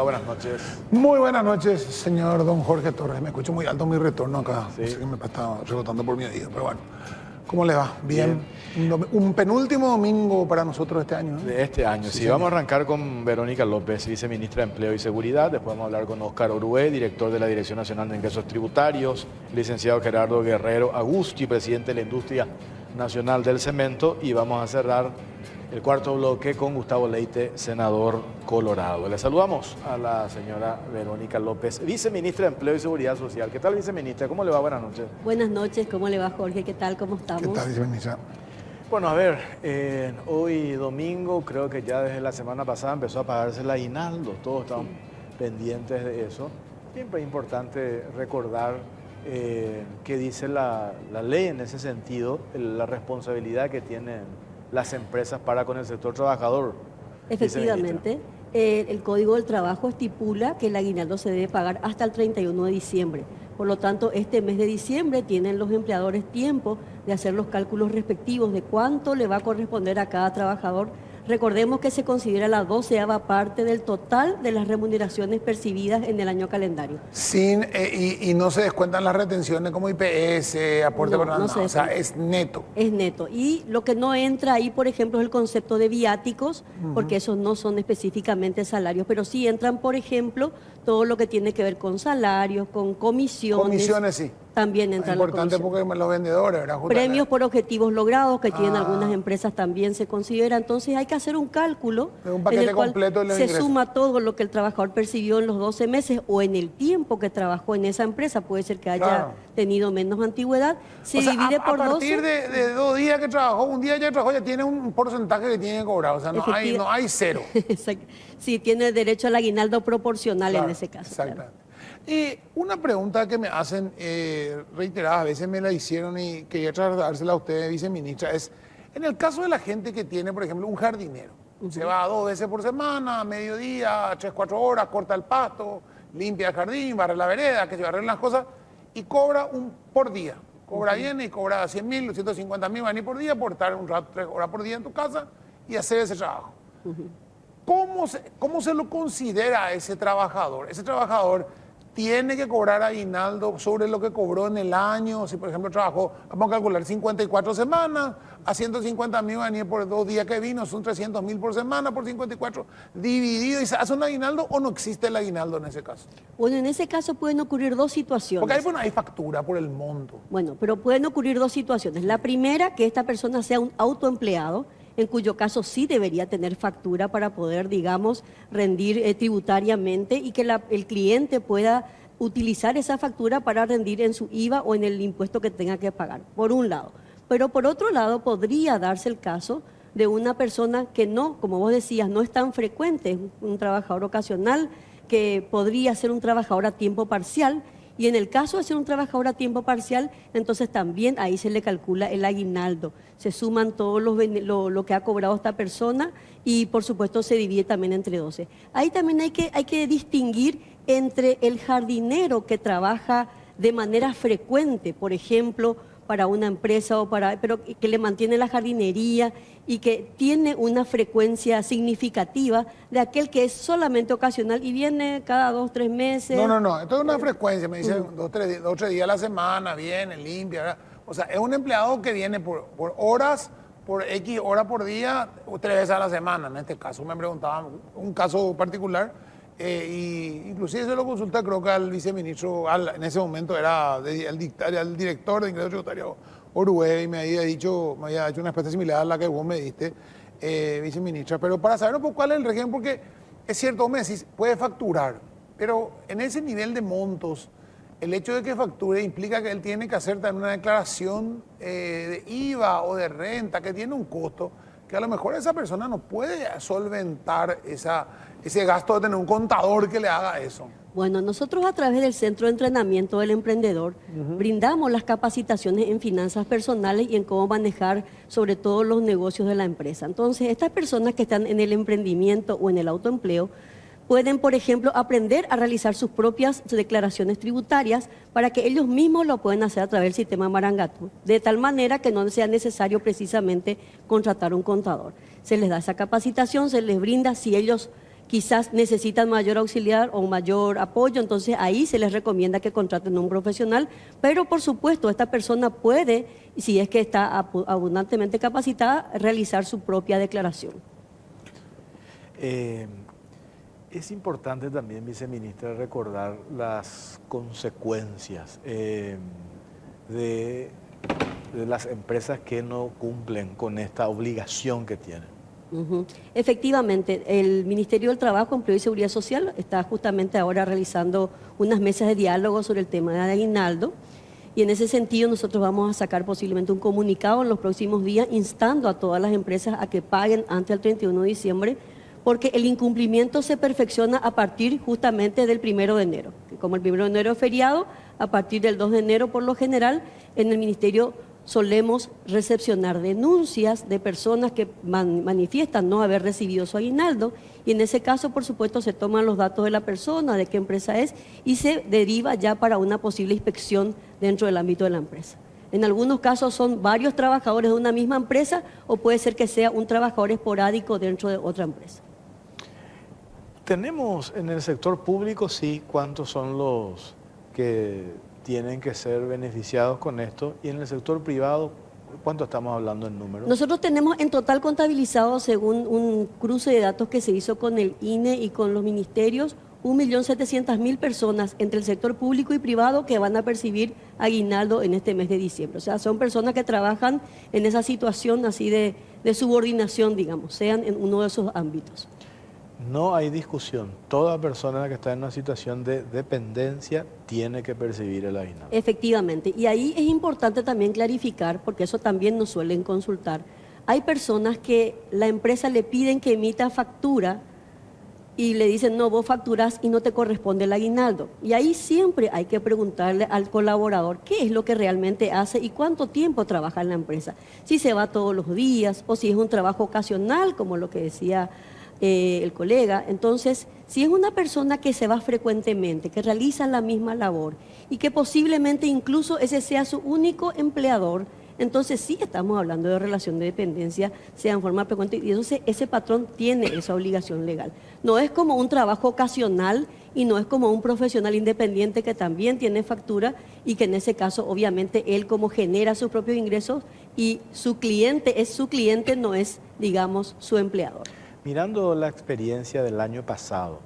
Buenas noches. Muy buenas noches, señor don Jorge Torres. Me escucho muy alto mi retorno acá. Sí. No sé que me está rebotando por mi oído, pero bueno. ¿Cómo le va? Bien. Un penúltimo domingo para nosotros este año, ¿no? De este año, sí. Vamos a arrancar con Verónica López, viceministra de Empleo y Seguridad. Después vamos a hablar con Óscar Orué, director de la Dirección Nacional de Ingresos Tributarios. Licenciado Gerardo Guerrero Agusti, presidente de la Industria Nacional del Cemento. Y vamos a cerrar el cuarto bloque con Gustavo Leite, senador colorado. Le saludamos a la señora Verónica López, viceministra de Empleo y Seguridad Social. ¿Qué tal, viceministra? ¿Cómo le va? Buenas noches. Buenas noches, ¿cómo le va, Jorge? ¿Qué tal? ¿Cómo estamos? ¿Qué tal, viceministra? Bueno, a ver, hoy domingo, creo que ya desde la semana pasada empezó a pagarse el aguinaldo. Todos estamos pendientes de eso. Siempre es importante recordar qué dice la ley en ese sentido, la responsabilidad que tienen las empresas para con el sector trabajador. Efectivamente, el Código del Trabajo estipula que el aguinaldo se debe pagar hasta el 31 de diciembre. Por lo tanto, este mes de diciembre tienen los empleadores tiempo de hacer los cálculos respectivos de cuánto le va a corresponder a cada trabajador. Recordemos que se considera la 12ª parte del total de las remuneraciones percibidas en el año calendario. Y no se descuentan las retenciones como IPS, aporte por nada, no se o sea, descuenta. es neto. Es neto. Y lo que no entra ahí, por ejemplo, es el concepto de viáticos, porque esos no son específicamente salarios, pero sí entran, por ejemplo, todo lo que tiene que ver con salarios, con comisiones. Comisiones sí. También Es entran las importante comisiones. porque los vendedores, ¿verdad? Justamente. Premios por objetivos logrados que tienen Ah. algunas empresas también se considera. Entonces hay que hacer un cálculo Es un paquete en el cual completo de los se ingresos. suma todo lo que el trabajador percibió en los 12 meses o en el tiempo que trabajó en esa empresa. Puede ser que haya Claro. tenido menos antigüedad. Se O sea, divide por a 12. partir de 2 días que trabajó, un día ya trabajó, ya tiene un porcentaje que tiene que cobrar. O sea, no hay cero. Exacto. Sí, tiene derecho al aguinaldo proporcional Claro, en ese caso. Exactamente. Claro. Una pregunta que me hacen reiteradas veces me la hicieron y quería trasladársela a usted, viceministra, es en el caso de la gente que tiene, por ejemplo, un jardinero, se va 2 veces por semana, a mediodía, 3, 4 horas, corta el pasto, limpia el jardín, barre la vereda, que se arreglan las cosas y cobra por día. Cobra bien y cobra 100.000, 150.000 van a ir por día por estar un rato, 3 horas por día en tu casa y hacer ese trabajo. ¿Cómo se lo considera a ese trabajador? Ese trabajador tiene que cobrar aguinaldo sobre lo que cobró en el año. Si, por ejemplo, trabajó, vamos a calcular 54 semanas, a 150.000 van a ir por 2 días que vino, son 300.000 por semana, por 54, dividido, y se hace un aguinaldo o no existe el aguinaldo en ese caso. Bueno, en ese caso pueden ocurrir dos situaciones. Porque ahí, bueno, hay factura por el monto. Bueno, pero pueden ocurrir dos situaciones. La primera, que esta persona sea un autoempleado, en cuyo caso sí debería tener factura para poder, digamos, rendir tributariamente y que el cliente pueda utilizar esa factura para rendir en su IVA o en el impuesto que tenga que pagar, por un lado. Pero por otro lado, podría darse el caso de una persona que no, como vos decías, no es tan frecuente, es un trabajador ocasional, que podría ser un trabajador a tiempo parcial. Y en el caso de ser un trabajador a tiempo parcial, entonces también ahí se le calcula el aguinaldo. Se suman todo lo que ha cobrado esta persona y por supuesto se divide también entre 12. Ahí también hay que distinguir entre el jardinero que trabaja de manera frecuente, por ejemplo, para una empresa pero que le mantiene la jardinería y que tiene una frecuencia significativa de aquel que es solamente ocasional y viene cada 2, 3 meses. No, esto es una frecuencia, me dicen 2, 3 días a la semana, viene, limpia, ¿verdad? O sea, es un empleado que viene por horas, por X horas por día, 3 veces a la semana, en este caso. Me preguntaban un caso particular, y inclusive se lo consulta creo que al viceministro, en ese momento era el director de ingresos tributarios, Orué, y me había hecho una respuesta similar a la que vos me diste, viceministra. Pero para saber un poco cuál es el régimen, porque es cierto, vos me decís, puede facturar, pero en ese nivel de montos, el hecho de que facture implica que él tiene que hacer también una declaración de IVA o de renta que tiene un costo, que a lo mejor esa persona no puede solventar ese gasto de tener un contador que le haga eso. Bueno, nosotros a través del Centro de Entrenamiento del Emprendedor brindamos las capacitaciones en finanzas personales y en cómo manejar sobre todo los negocios de la empresa. Entonces, estas personas que están en el emprendimiento o en el autoempleo pueden, por ejemplo, aprender a realizar sus propias declaraciones tributarias para que ellos mismos lo puedan hacer a través del sistema Marangatú, de tal manera que no sea necesario precisamente contratar un contador. Se les da esa capacitación, se les brinda si ellos quizás necesitan mayor auxiliar o mayor apoyo, entonces ahí se les recomienda que contraten a un profesional, pero por supuesto esta persona puede, si es que está abundantemente capacitada, realizar su propia declaración. Es importante también, viceministra, recordar las consecuencias de las empresas que no cumplen con esta obligación que tienen. Efectivamente, el Ministerio del Trabajo, Empleo y Seguridad Social está justamente ahora realizando unas mesas de diálogo sobre el tema de aguinaldo, y en ese sentido nosotros vamos a sacar posiblemente un comunicado en los próximos días instando a todas las empresas a que paguen antes del 31 de diciembre, porque el incumplimiento se perfecciona a partir justamente del 1 de enero. Como el 1 de enero es feriado, a partir del 2 de enero por lo general en el Ministerio solemos recepcionar denuncias de personas que manifiestan no haber recibido su aguinaldo, y en ese caso, por supuesto, se toman los datos de la persona, de qué empresa es, y se deriva ya para una posible inspección dentro del ámbito de la empresa. En algunos casos son varios trabajadores de una misma empresa, o puede ser que sea un trabajador esporádico dentro de otra empresa. Tenemos en el sector público, sí, cuántos son los que tienen que ser beneficiados con esto, y en el sector privado, ¿cuánto estamos hablando en números? Nosotros tenemos en total contabilizado, según un cruce de datos que se hizo con el INE y con los ministerios, 1.700.000 personas entre el sector público y privado que van a percibir aguinaldo en este mes de diciembre. O sea, son personas que trabajan en esa situación así de subordinación, digamos, sean en uno de esos ámbitos. No hay discusión. Toda persona que está en una situación de dependencia tiene que percibir el aguinaldo. Efectivamente. Y ahí es importante también clarificar, porque eso también nos suelen consultar. Hay personas que la empresa le piden que emita factura y le dicen, no, vos facturás y no te corresponde el aguinaldo. Y ahí siempre hay que preguntarle al colaborador qué es lo que realmente hace y cuánto tiempo trabaja en la empresa. Si se va todos los días o si es un trabajo ocasional, como lo que decía el colega. Entonces, si es una persona que se va frecuentemente, que realiza la misma labor y que posiblemente incluso ese sea su único empleador, entonces sí estamos hablando de relación de dependencia, sea en forma frecuente, y entonces ese patrón tiene esa obligación legal. No es como un trabajo ocasional y no es como un profesional independiente que también tiene factura y que en ese caso obviamente él como genera sus propios ingresos y su cliente es su cliente, no es, digamos, su empleador. Mirando la experiencia del año pasado,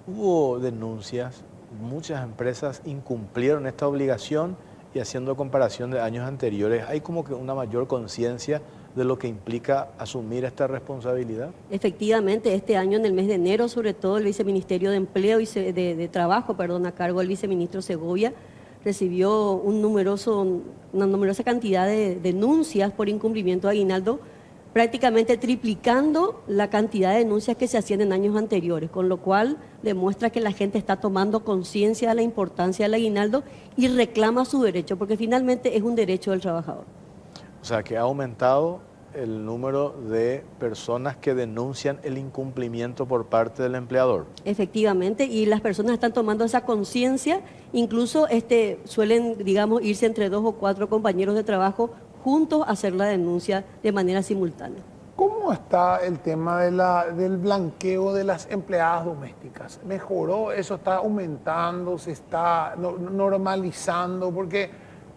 hubo denuncias, muchas empresas incumplieron esta obligación, y haciendo comparación de años anteriores, ¿hay como que una mayor conciencia de lo que implica asumir esta responsabilidad? Efectivamente, este año en el mes de enero, sobre todo el Viceministerio de Empleo y de Trabajo, a cargo del viceministro Segovia, recibió una numerosa cantidad de denuncias por incumplimiento de aguinaldo, prácticamente triplicando la cantidad de denuncias que se hacían en años anteriores, con lo cual demuestra que la gente está tomando conciencia de la importancia del aguinaldo y reclama su derecho, porque finalmente es un derecho del trabajador. O sea, que ha aumentado el número de personas que denuncian el incumplimiento por parte del empleador. Efectivamente, y las personas están tomando esa conciencia, incluso suelen, digamos, irse entre 2 o 4 compañeros de trabajo juntos a hacer la denuncia de manera simultánea. ¿Cómo está el tema del blanqueo de las empleadas domésticas? ¿Mejoró? ¿Eso está aumentando? ¿Se está normalizando? Porque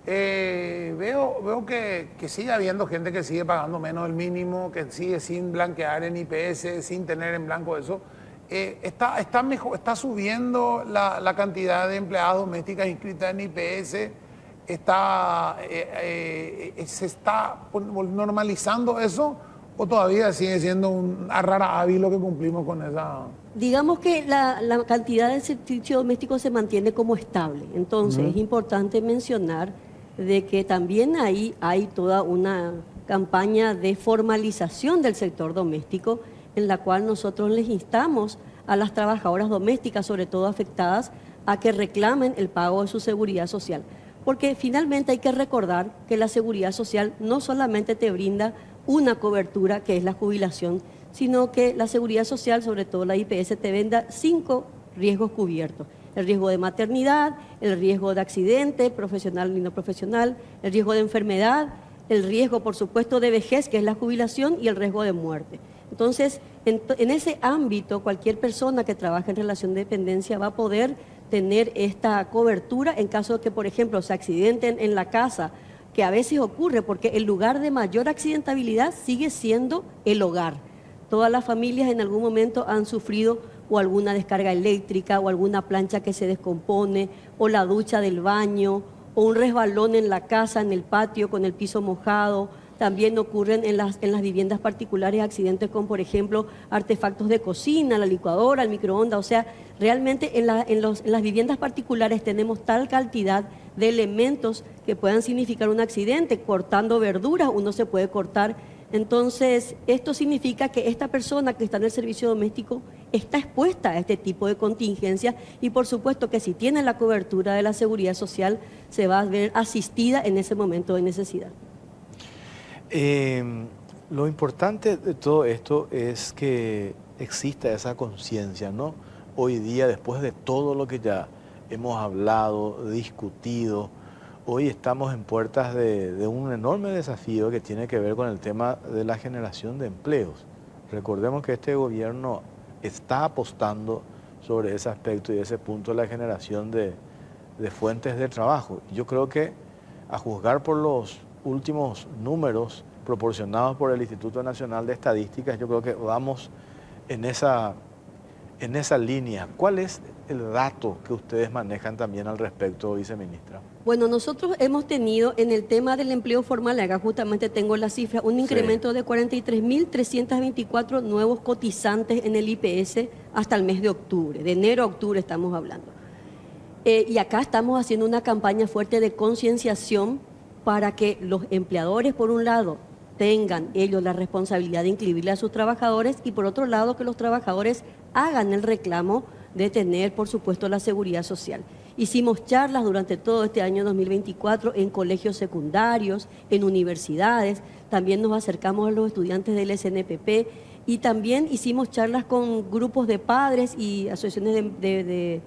veo que sigue habiendo gente que sigue pagando menos del mínimo, que sigue sin blanquear en IPS, sin tener en blanco eso. ¿Está subiendo la cantidad de empleadas domésticas inscritas en IPS? ¿Se está normalizando eso o todavía sigue siendo un rara avis lo que cumplimos con esa? Digamos que la cantidad de servicio doméstico se mantiene como estable. Entonces es importante mencionar de que también ahí hay toda una campaña de formalización del sector doméstico, en la cual nosotros les instamos a las trabajadoras domésticas, sobre todo afectadas, a que reclamen el pago de su seguridad social. Porque finalmente hay que recordar que la seguridad social no solamente te brinda una cobertura, que es la jubilación, sino que la seguridad social, sobre todo la IPS, te brinda 5 riesgos cubiertos. El riesgo de maternidad, el riesgo de accidente profesional y no profesional, el riesgo de enfermedad, el riesgo, por supuesto, de vejez, que es la jubilación, y el riesgo de muerte. Entonces, En ese ámbito, cualquier persona que trabaje en relación de dependencia va a poder tener esta cobertura en caso de que, por ejemplo, se accidenten en la casa, que a veces ocurre porque el lugar de mayor accidentabilidad sigue siendo el hogar. Todas las familias en algún momento han sufrido o alguna descarga eléctrica o alguna plancha que se descompone o la ducha del baño o un resbalón en la casa, en el patio con el piso mojado. También ocurren en las viviendas particulares accidentes con, por ejemplo, artefactos de cocina, la licuadora, el microondas. O sea, realmente en las viviendas particulares tenemos tal cantidad de elementos que puedan significar un accidente. Cortando verduras, uno se puede cortar. Entonces, esto significa que esta persona que está en el servicio doméstico está expuesta a este tipo de contingencias y por supuesto que si tiene la cobertura de la seguridad social, se va a ver asistida en ese momento de necesidad. Lo importante de todo esto es que exista esa conciencia, ¿no? Hoy día, después de todo lo que ya hemos hablado, discutido, hoy estamos en puertas de un enorme desafío que tiene que ver con el tema de la generación de empleos. Recordemos que este gobierno está apostando sobre ese aspecto y ese punto de la generación de fuentes de trabajo. Yo creo que, a juzgar por los últimos números proporcionados por el Instituto Nacional de Estadísticas, yo creo que vamos en esa línea. ¿Cuál es el dato que ustedes manejan también al respecto, viceministra? Bueno, nosotros hemos tenido en el tema del empleo formal, acá justamente tengo la cifra, un incremento de 43.324 nuevos cotizantes en el IPS hasta el mes de octubre, de enero a octubre estamos hablando. Y acá estamos haciendo una campaña fuerte de concienciación para que los empleadores, por un lado, tengan ellos la responsabilidad de inscribirle a sus trabajadores y por otro lado que los trabajadores hagan el reclamo de tener, por supuesto, la seguridad social. Hicimos charlas durante todo este año 2024 en colegios secundarios, en universidades, también nos acercamos a los estudiantes del SNPP y también hicimos charlas con grupos de padres y asociaciones de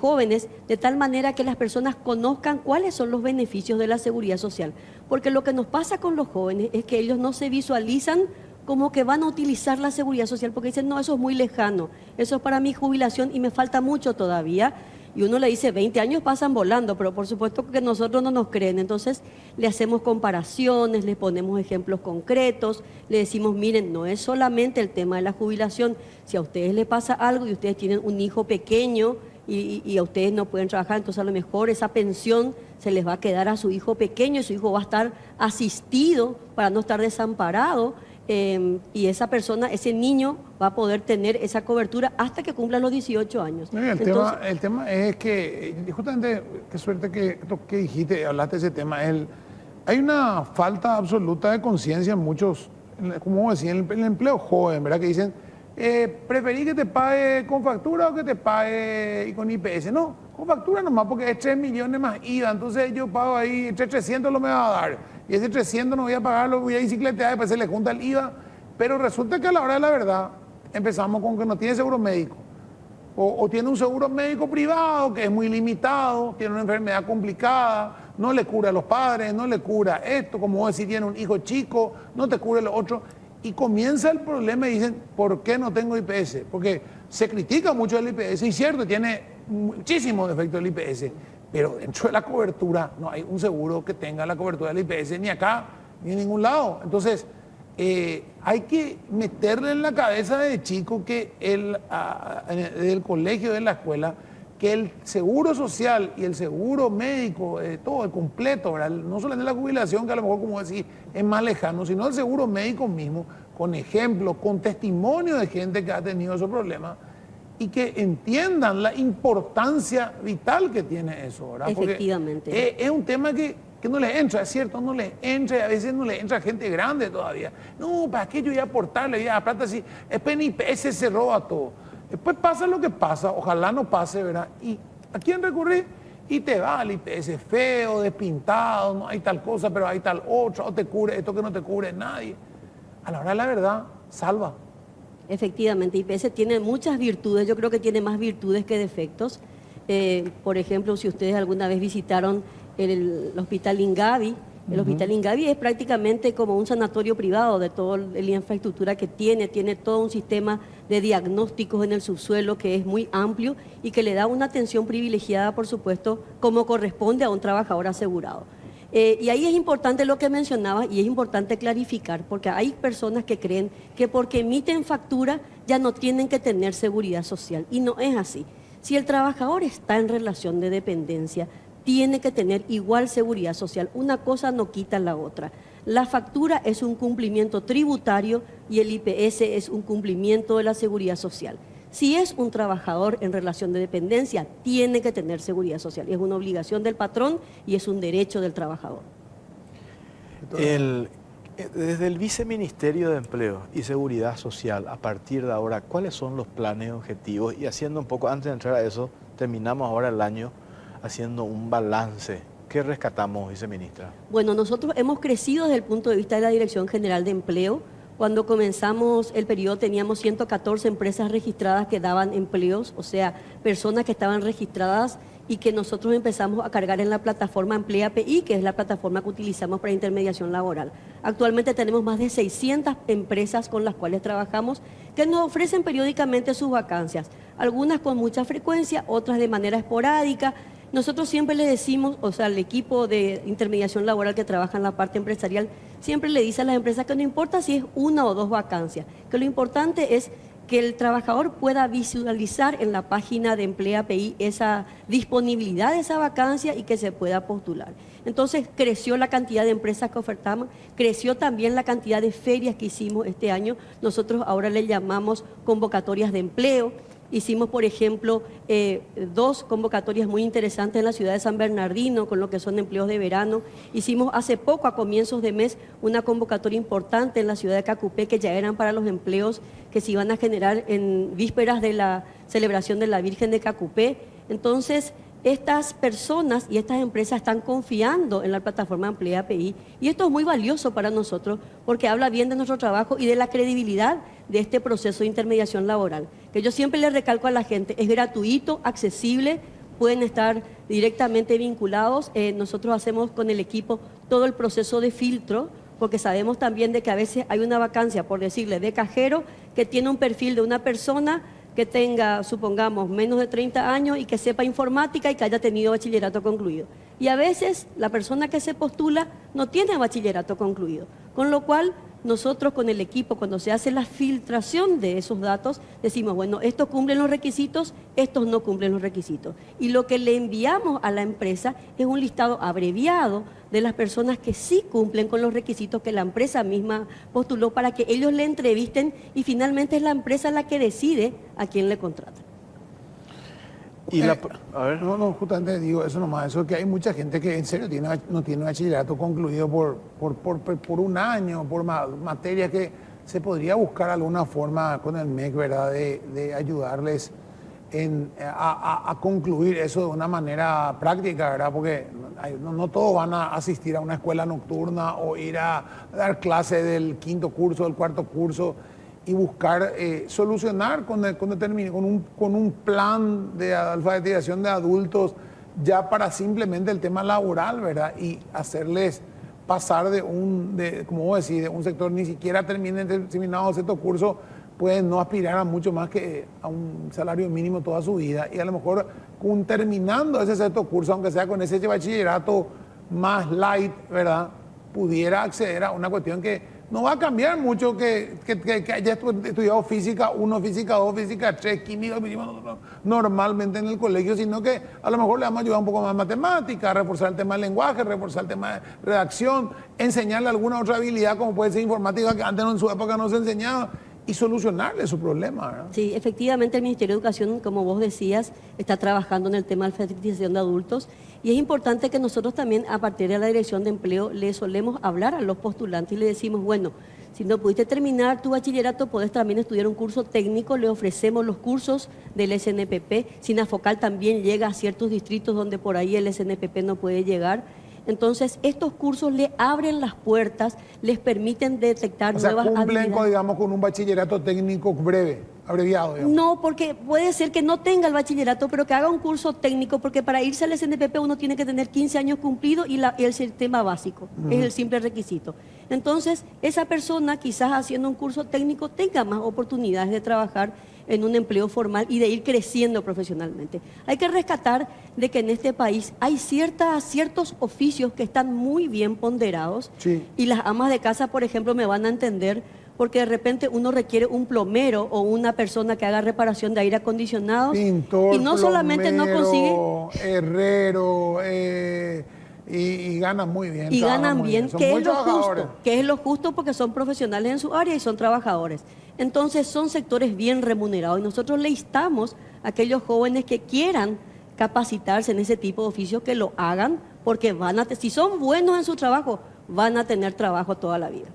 jóvenes, de tal manera que las personas conozcan cuáles son los beneficios de la seguridad social. Porque lo que nos pasa con los jóvenes es que ellos no se visualizan como que van a utilizar la seguridad social, porque dicen, no, eso es muy lejano, eso es para mi jubilación y me falta mucho todavía. Y uno le dice, 20 años pasan volando, pero por supuesto que nosotros no nos creen. Entonces le hacemos comparaciones, le ponemos ejemplos concretos, le decimos, miren, no es solamente el tema de la jubilación. Si a ustedes les pasa algo y ustedes tienen un hijo pequeño y a ustedes no pueden trabajar, entonces a lo mejor esa pensión se les va a quedar a su hijo pequeño y su hijo va a estar asistido para no estar desamparado. Y esa persona, ese niño va a poder tener esa cobertura hasta que cumpla los 18 años. El tema es que, justamente, qué suerte que dijiste, hablaste de ese tema, hay una falta absoluta de conciencia en muchos, como vos decís, en el empleo joven, ¿verdad? Que dicen, ¿preferí que te pague con factura o que te pague con IPS? No, con factura nomás, porque es 3 millones más IVA, entonces yo pago ahí, entre 300 lo me va a dar. Y ese 300 no voy a pagarlo, voy a bicicletear, después se le junta el IVA. Pero resulta que a la hora de la verdad empezamos con que no tiene seguro médico. O tiene un seguro médico privado que es muy limitado, tiene una enfermedad complicada, no le cura a los padres, no le cura esto, como vos decís, tiene un hijo chico, no te cubre lo otro. Y comienza el problema y dicen, ¿por qué no tengo IPS? Porque se critica mucho el IPS, y cierto, tiene muchísimos defectos el IPS. Pero dentro de la cobertura no hay un seguro que tenga la cobertura del IPS ni acá ni en ningún lado. Entonces, hay que meterle en la cabeza de chico que del colegio, de la escuela, que el seguro social y el seguro médico, todo el completo, ¿verdad? No solamente la jubilación, que a lo mejor, como decís, es más lejano, sino el seguro médico mismo, con ejemplos, con testimonio de gente que ha tenido esos problemas, y que entiendan la importancia vital que tiene eso, ¿verdad? Efectivamente. Porque es un tema que no les entra, es cierto, no les entra, y a veces no les entra gente grande todavía. No, ¿para qué yo voy a aportarle a plata si después en IPS se roba todo? Después pasa lo que pasa, ojalá no pase, ¿verdad? ¿Y a quién recurrir? Y te va al IPS feo, despintado, no hay tal cosa, pero hay tal otra, o te cubre esto que no te cubre nadie. A la hora de la verdad, salva. Efectivamente, IPS tiene muchas virtudes, yo creo que tiene más virtudes que defectos. Por ejemplo, si ustedes alguna vez visitaron el Hospital Ingavi, El Hospital Ingavi es prácticamente como un sanatorio privado de toda la infraestructura que tiene todo un sistema de diagnósticos en el subsuelo que es muy amplio y que le da una atención privilegiada, por supuesto, como corresponde a un trabajador asegurado. Y ahí es importante lo que mencionaba y es importante clarificar, porque hay personas que creen que porque emiten factura ya no tienen que tener seguridad social, y no es así. Si el trabajador está en relación de dependencia, tiene que tener igual seguridad social. Una cosa no quita la otra. La factura es un cumplimiento tributario y el IPS es un cumplimiento de la seguridad social. Si es un trabajador en relación de dependencia, tiene que tener seguridad social. Es una obligación del patrón y es un derecho del trabajador. Desde el Viceministerio de Empleo y Seguridad Social, a partir de ahora, ¿cuáles son los planes y objetivos? Y haciendo un poco, antes de entrar a eso, terminamos ahora el año haciendo un balance. ¿Qué rescatamos, viceministra? Bueno, nosotros hemos crecido desde el punto de vista de la Dirección General de Empleo. Cuando comenzamos el periodo teníamos 114 empresas registradas que daban empleos, o sea, personas que estaban registradas y que nosotros empezamos a cargar en la plataforma Emplea PI, que es la plataforma que utilizamos para intermediación laboral. Actualmente tenemos más de 600 empresas con las cuales trabajamos que nos ofrecen periódicamente sus vacancias, algunas con mucha frecuencia, otras de manera esporádica. Nosotros siempre le decimos, o sea, el equipo de intermediación laboral que trabaja en la parte empresarial, siempre le dice a las empresas que no importa si es una o dos vacancias, que lo importante es que el trabajador pueda visualizar en la página de Emplea PI esa disponibilidad de esa vacancia y que se pueda postular. Entonces creció la cantidad de empresas que ofertamos, creció también la cantidad de ferias que hicimos este año. Nosotros ahora le llamamos convocatorias de empleo. Hicimos, por ejemplo, 2 convocatorias muy interesantes en la ciudad de San Bernardino, con lo que son empleos de verano. Hicimos hace poco, a comienzos de mes, una convocatoria importante en la ciudad de Cacupé, que ya eran para los empleos que se iban a generar en vísperas de la celebración de la Virgen de Cacupé. Entonces, estas personas y estas empresas están confiando en la plataforma Emplea PI y esto es muy valioso para nosotros porque habla bien de nuestro trabajo y de la credibilidad de este proceso de intermediación laboral, que yo siempre le recalco a la gente, es gratuito, accesible, pueden estar directamente vinculados. Nosotros hacemos con el equipo todo el proceso de filtro, porque sabemos también de que a veces hay una vacancia, por decirle, de cajero, que tiene un perfil de una persona que tenga, supongamos, menos de 30 años y que sepa informática y que haya tenido bachillerato concluido. Y a veces la persona que se postula no tiene bachillerato concluido, con lo cual nosotros con el equipo, cuando se hace la filtración de esos datos, decimos, bueno, estos cumplen los requisitos, estos no cumplen los requisitos. Y lo que le enviamos a la empresa es un listado abreviado de las personas que sí cumplen con los requisitos que la empresa misma postuló para que ellos le entrevisten y finalmente es la empresa la que decide a quién le contrata. Y a ver. No, justamente digo eso nomás, eso es que hay mucha gente que en serio no tiene bachillerato concluido por un año, por materias que se podría buscar alguna forma con el MEC, ¿verdad?, de ayudarles a concluir eso de una manera práctica, ¿verdad?, porque no todos van a asistir a una escuela nocturna o ir a dar clase del 5.º curso, del 4.º curso, y buscar solucionar con un plan de alfabetización de adultos ya para simplemente el tema laboral, ¿verdad? Y hacerles pasar como vos decís, de un sector ni siquiera terminado el sexto curso, pueden no aspirar a mucho más que a un salario mínimo toda su vida. Y a lo mejor terminando ese sexto curso, aunque sea con ese bachillerato más light, ¿verdad?, pudiera acceder a una cuestión que no va a cambiar mucho que haya estudiado física 1, física 2, física 3, química, normalmente en el colegio, sino que a lo mejor le vamos a ayudar un poco más en matemática, reforzar el tema del lenguaje, reforzar el tema de redacción, enseñarle alguna otra habilidad como puede ser informática que antes en su época no se enseñaba y solucionarle su problema, ¿verdad? Sí, efectivamente el Ministerio de Educación, como vos decías, está trabajando en el tema de alfabetización de adultos y es importante que nosotros también a partir de la Dirección de Empleo le solemos hablar a los postulantes y le decimos, bueno, si no pudiste terminar tu bachillerato, podés también estudiar un curso técnico, le ofrecemos los cursos del SNPP, Sinafocal también llega a ciertos distritos donde por ahí el SNPP no puede llegar. Entonces, estos cursos le abren las puertas, les permiten detectar nuevas habilidades. Cumplen, digamos, con un bachillerato técnico breve. abreviado, digamos. No, porque puede ser que no tenga el bachillerato, pero que haga un curso técnico, porque para irse al SNPP uno tiene que tener 15 años cumplidos y el sistema básico, es el simple requisito. Entonces, esa persona quizás haciendo un curso técnico tenga más oportunidades de trabajar en un empleo formal y de ir creciendo profesionalmente. Hay que rescatar de que en este país hay ciertos oficios que están muy bien ponderados, Sí. y las amas de casa, por ejemplo, me van a entender, porque de repente uno requiere un plomero o una persona que haga reparación de aire acondicionado Pintor, y no solamente no consigue herrero, y ganan muy bien. y trabajan ganan muy bien, Son que muy es lo trabajadores. justo, que es lo justo porque son profesionales en su área y son trabajadores. Entonces son sectores bien remunerados y nosotros le instamos a aquellos jóvenes que quieran capacitarse en ese tipo de oficios que lo hagan, porque si son buenos en su trabajo, van a tener trabajo toda la vida.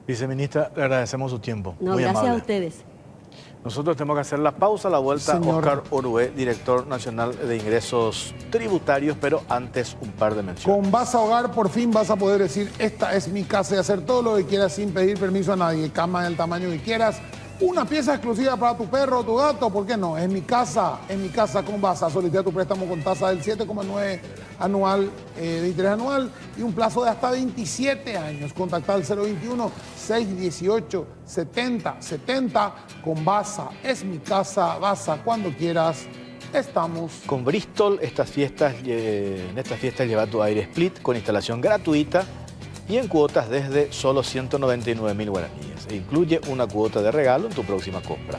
Viceministra, le agradecemos su tiempo. No, Muy gracias amable. a ustedes. Nosotros tenemos que hacer la pausa, la vuelta. Señor. Oscar Orué, director nacional de ingresos tributarios, pero antes un par de menciones. Con Vas a Hogar por fin vas a poder decir, esta es mi casa, y hacer todo lo que quieras sin pedir permiso a nadie. Cama del tamaño que quieras, una pieza exclusiva para tu perro o tu gato, ¿por qué no? Es mi casa con Basa. Solicita tu préstamo con tasa del 7,9 anual, de interés anual y un plazo de hasta 27 años. Contacta al 021-618-7070 con Basa. Es mi casa, Basa, cuando quieras. Estamos. Con Bristol, en estas fiestas lleva tu aire split con instalación gratuita y en cuotas desde solo 199.000 guaraníes. E incluye una cuota de regalo en tu próxima compra.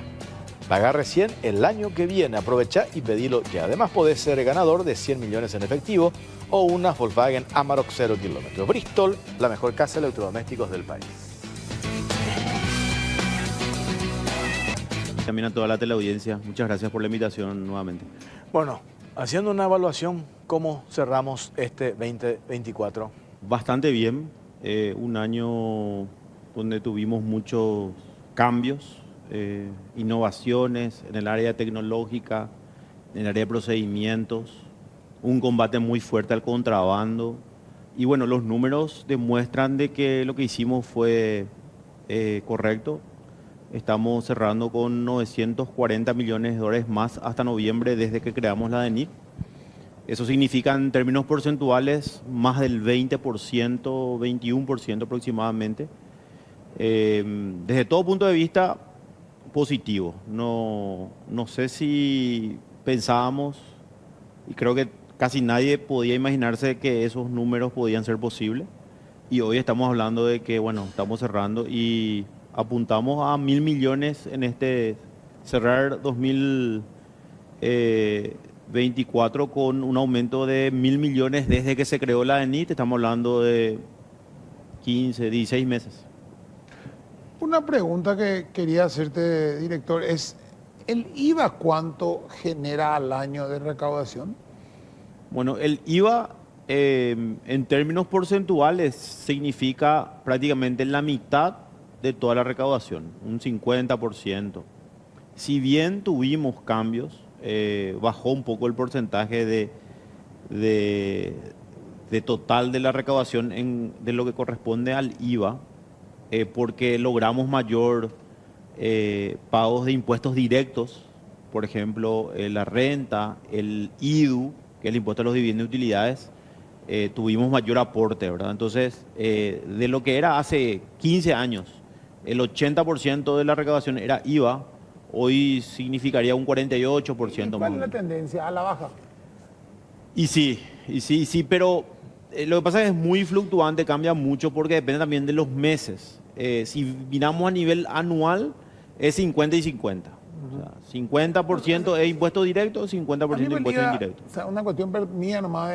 Paga recién el año que viene. Aprovecha y pedilo ya. Además, podés ser ganador de 100 millones en efectivo o una Volkswagen Amarok 0 kilómetros. Bristol, la mejor casa de electrodomésticos del país. También a toda la teleaudiencia, muchas gracias por la invitación nuevamente. Bueno, haciendo una evaluación, ¿cómo cerramos este 2024? Bastante bien, un año donde tuvimos muchos cambios, innovaciones en el área tecnológica, en el área de procedimientos, un combate muy fuerte al contrabando. Y bueno, los números demuestran de que lo que hicimos fue correcto. Estamos cerrando con 940 millones de dólares más hasta noviembre desde que creamos la DENIC. Eso significa en términos porcentuales más del 20%, 21% aproximadamente. Desde todo punto de vista, positivo. No sé si pensábamos, y creo que casi nadie podía imaginarse que esos números podían ser posibles. Y hoy estamos hablando de que, bueno, estamos cerrando y apuntamos a 1.000 millones en cerrar 2024 con un aumento de 1.000 millones desde que se creó la DENIT. Estamos hablando de 15, 16 meses. Una pregunta que quería hacerte, director, es, ¿el IVA cuánto genera al año de recaudación? Bueno, el IVA en términos porcentuales significa prácticamente la mitad de toda la recaudación, un 50%. Si bien tuvimos cambios, bajó un poco el porcentaje de total de la recaudación de lo que corresponde al IVA, porque logramos mayor pagos de impuestos directos, por ejemplo, la renta, el IDU, que es el impuesto a los dividendos y utilidades, tuvimos mayor aporte, ¿verdad? Entonces, de lo que era hace 15 años, el 80% de la recaudación era IVA, hoy significaría un 48% ¿Cuál más es o la menos. tendencia? ¿A la baja? Y sí, pero lo que pasa es que es muy fluctuante, cambia mucho porque depende también de los meses. Si miramos a nivel anual, es 50 y 50. O sea, 50% es impuesto directo, 50% impuesto indirecto. O sea, una cuestión mía nomás,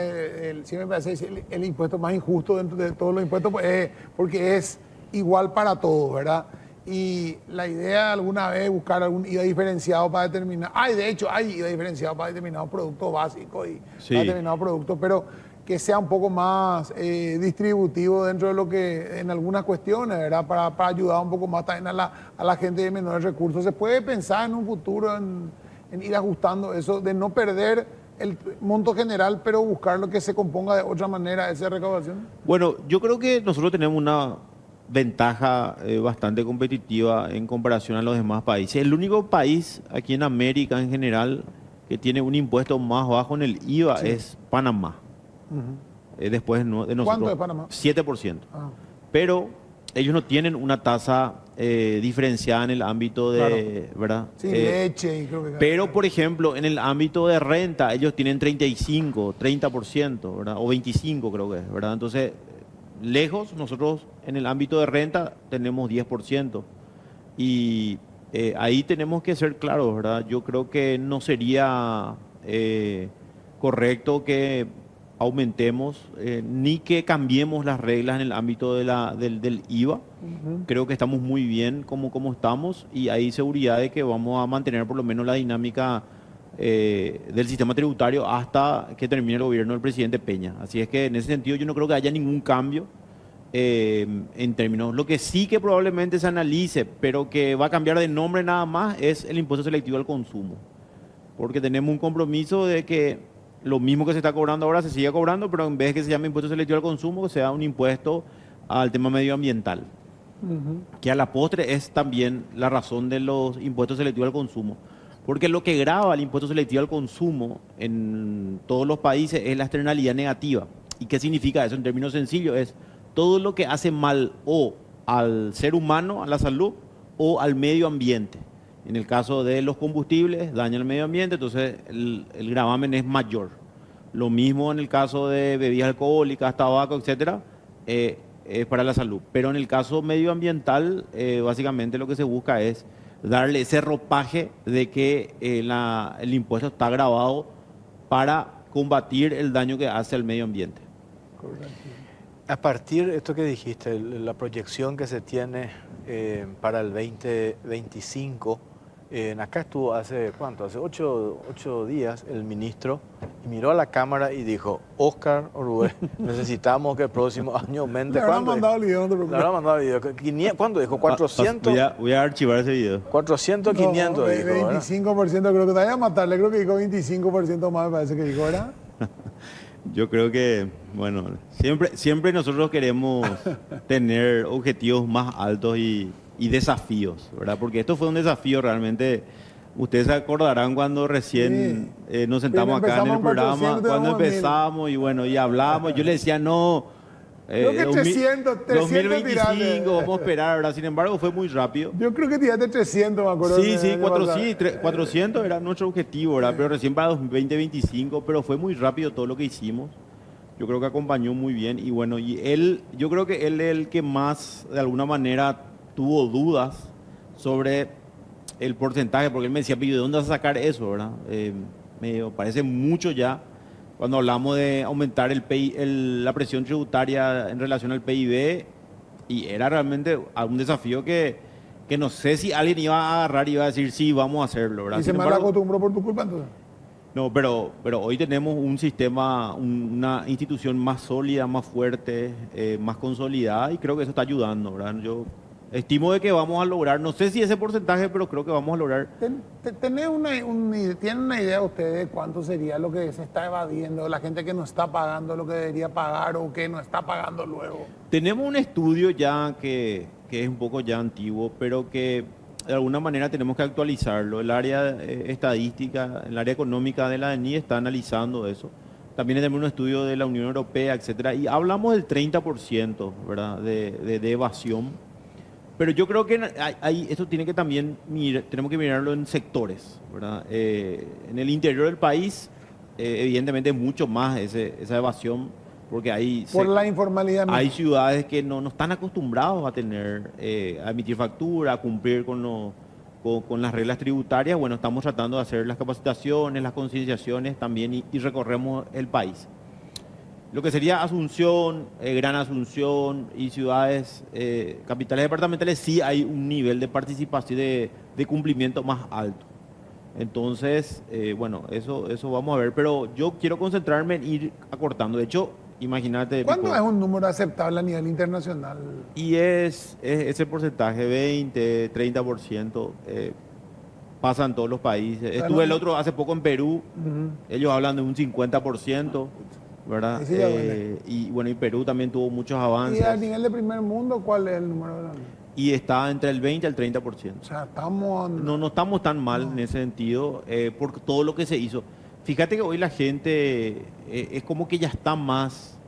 siempre me parece el impuesto más injusto dentro de todos los impuestos, pues, porque es igual para todos, ¿verdad? Y la idea alguna vez buscar algún IVA diferenciado para determinar, de hecho hay IVA diferenciado para determinados productos básicos y Sí. para determinados productos, pero que sea un poco más distributivo dentro de lo que, en algunas cuestiones, ¿verdad? Para ayudar un poco más también a la gente de menores recursos. ¿Se puede pensar en un futuro en ir ajustando eso, de no perder el monto general, pero buscar lo que se componga de otra manera esa recaudación? Bueno, yo creo que nosotros tenemos ventaja bastante competitiva en comparación a los demás países. El único país aquí en América en general que tiene un impuesto más bajo en el IVA es Panamá. Después de nosotros. ¿Cuánto es Panamá? 7%. Ah. Pero ellos no tienen una tasa diferenciada en el ámbito de, ¿verdad? Sí, leche y creo que... Pero, por ejemplo, en el ámbito de renta, ellos tienen 35, 30%, ¿verdad? O 25 creo que es, ¿verdad? Entonces, lejos, nosotros en el ámbito de renta tenemos 10%. Y ahí tenemos que ser claros, ¿verdad? Yo creo que no sería correcto que aumentemos ni que cambiemos las reglas en el ámbito del IVA. Creo que estamos muy bien como estamos y hay seguridad de que vamos a mantener por lo menos la dinámica del sistema tributario hasta que termine el gobierno del presidente Peña. Así es que en ese sentido yo no creo que haya ningún cambio en términos. Lo que sí que probablemente se analice, pero que va a cambiar de nombre nada más, es el impuesto selectivo al consumo. Porque tenemos un compromiso de que lo mismo que se está cobrando ahora se siga cobrando, pero en vez de que se llame impuesto selectivo al consumo, sea un impuesto al tema medioambiental. Que a la postre es también la razón de los impuestos selectivos al consumo. Porque lo que grava el impuesto selectivo al consumo en todos los países es la externalidad negativa. ¿Y qué significa eso? En términos sencillos, es todo lo que hace mal o al ser humano, a la salud, o al medio ambiente. En el caso de los combustibles, daña el medio ambiente, entonces el gravamen es mayor. Lo mismo en el caso de bebidas alcohólicas, tabaco, etcétera, es para la salud. Pero en el caso medioambiental, básicamente lo que se busca es darle ese ropaje de que el impuesto está grabado para combatir el daño que hace al medio ambiente. A partir de esto que dijiste, la proyección que se tiene para el 2025, acá estuvo hace, ¿cuánto? Hace 8 días el ministro miró a la Cámara y dijo, Óscar Orué, necesitamos que el próximo año aumente. Le habrán mandado el video, no te preocupes. Le habrán mandado el video. ¿Cuánto dijo? 400. Voy a archivar ese video. 400, 500 no, dijo, 25% creo que te vaya a matarle, creo que dijo 25% más, me parece que dijo, ¿verdad? Yo creo que, bueno, siempre nosotros queremos tener objetivos más altos y desafíos, ¿verdad? Porque esto fue un desafío realmente. Ustedes se acordarán cuando recién nos sentamos acá en el programa, cuando empezamos y bueno, y hablamos. Yo le decía, no, creo que 300 2025, tiraste. vamos a esperar, ¿verdad? Sin embargo, fue muy rápido. Yo creo que tiraste 300, me acuerdo. Sí, 400 era nuestro objetivo, ¿verdad? Pero recién para 2025, pero fue muy rápido todo lo que hicimos. Yo creo que acompañó muy bien y bueno, yo creo que él es el que más, de alguna manera, tuvo dudas sobre el porcentaje, porque él me decía, ¿de dónde vas a sacar eso, verdad? Me parece mucho ya cuando hablamos de aumentar la presión tributaria en relación al PIB, y era realmente un desafío que no sé si alguien iba a agarrar y iba a decir, sí, vamos a hacerlo, ¿verdad? Y se me acostumbró por tu culpa, entonces. No, pero hoy tenemos un sistema, una institución más sólida, más fuerte, más consolidada, y creo que eso está ayudando, ¿verdad? Yo estimo de que vamos a lograr, no sé si ese porcentaje, pero creo que vamos a lograr. ¿Tienen una idea ustedes de cuánto sería lo que se está evadiendo, la gente que no está pagando lo que debería pagar o que no está pagando luego? Tenemos un estudio ya que es un poco ya antiguo, pero que de alguna manera tenemos que actualizarlo. El área estadística, el área económica de la ANI está analizando eso. También tenemos un estudio de la Unión Europea, etcétera, y hablamos del 30%, ¿verdad?, de evasión. Pero yo creo que esto tiene que también tenemos que mirarlo en sectores, ¿verdad? En el interior del país, evidentemente mucho más esa evasión, porque por la informalidad. Hay ciudades que no están acostumbrados a a emitir factura, a cumplir con las reglas tributarias. Bueno, estamos tratando de hacer las capacitaciones, las concienciaciones también y recorremos el país. Lo que sería Asunción, Gran Asunción y ciudades, capitales departamentales, sí hay un nivel de participación y de cumplimiento más alto. Entonces, bueno, eso vamos a ver, pero yo quiero concentrarme en ir acortando. De hecho, imagínate... ¿Cuánto es un número aceptable a nivel internacional? Y es ese porcentaje, 20, 30%, pasa en todos los países. Estuve hace poco en Perú, ellos hablan de un 50%. ¿verdad? Ahí sí ya duele. Y bueno, y Perú también tuvo muchos Y avances. a nivel de primer mundo, ¿cuál es el número de la... Y está entre el 20 al 30%. O sea, estamos... No estamos tan mal en ese sentido por todo lo que se hizo. Fíjate que hoy la gente es como que ya está más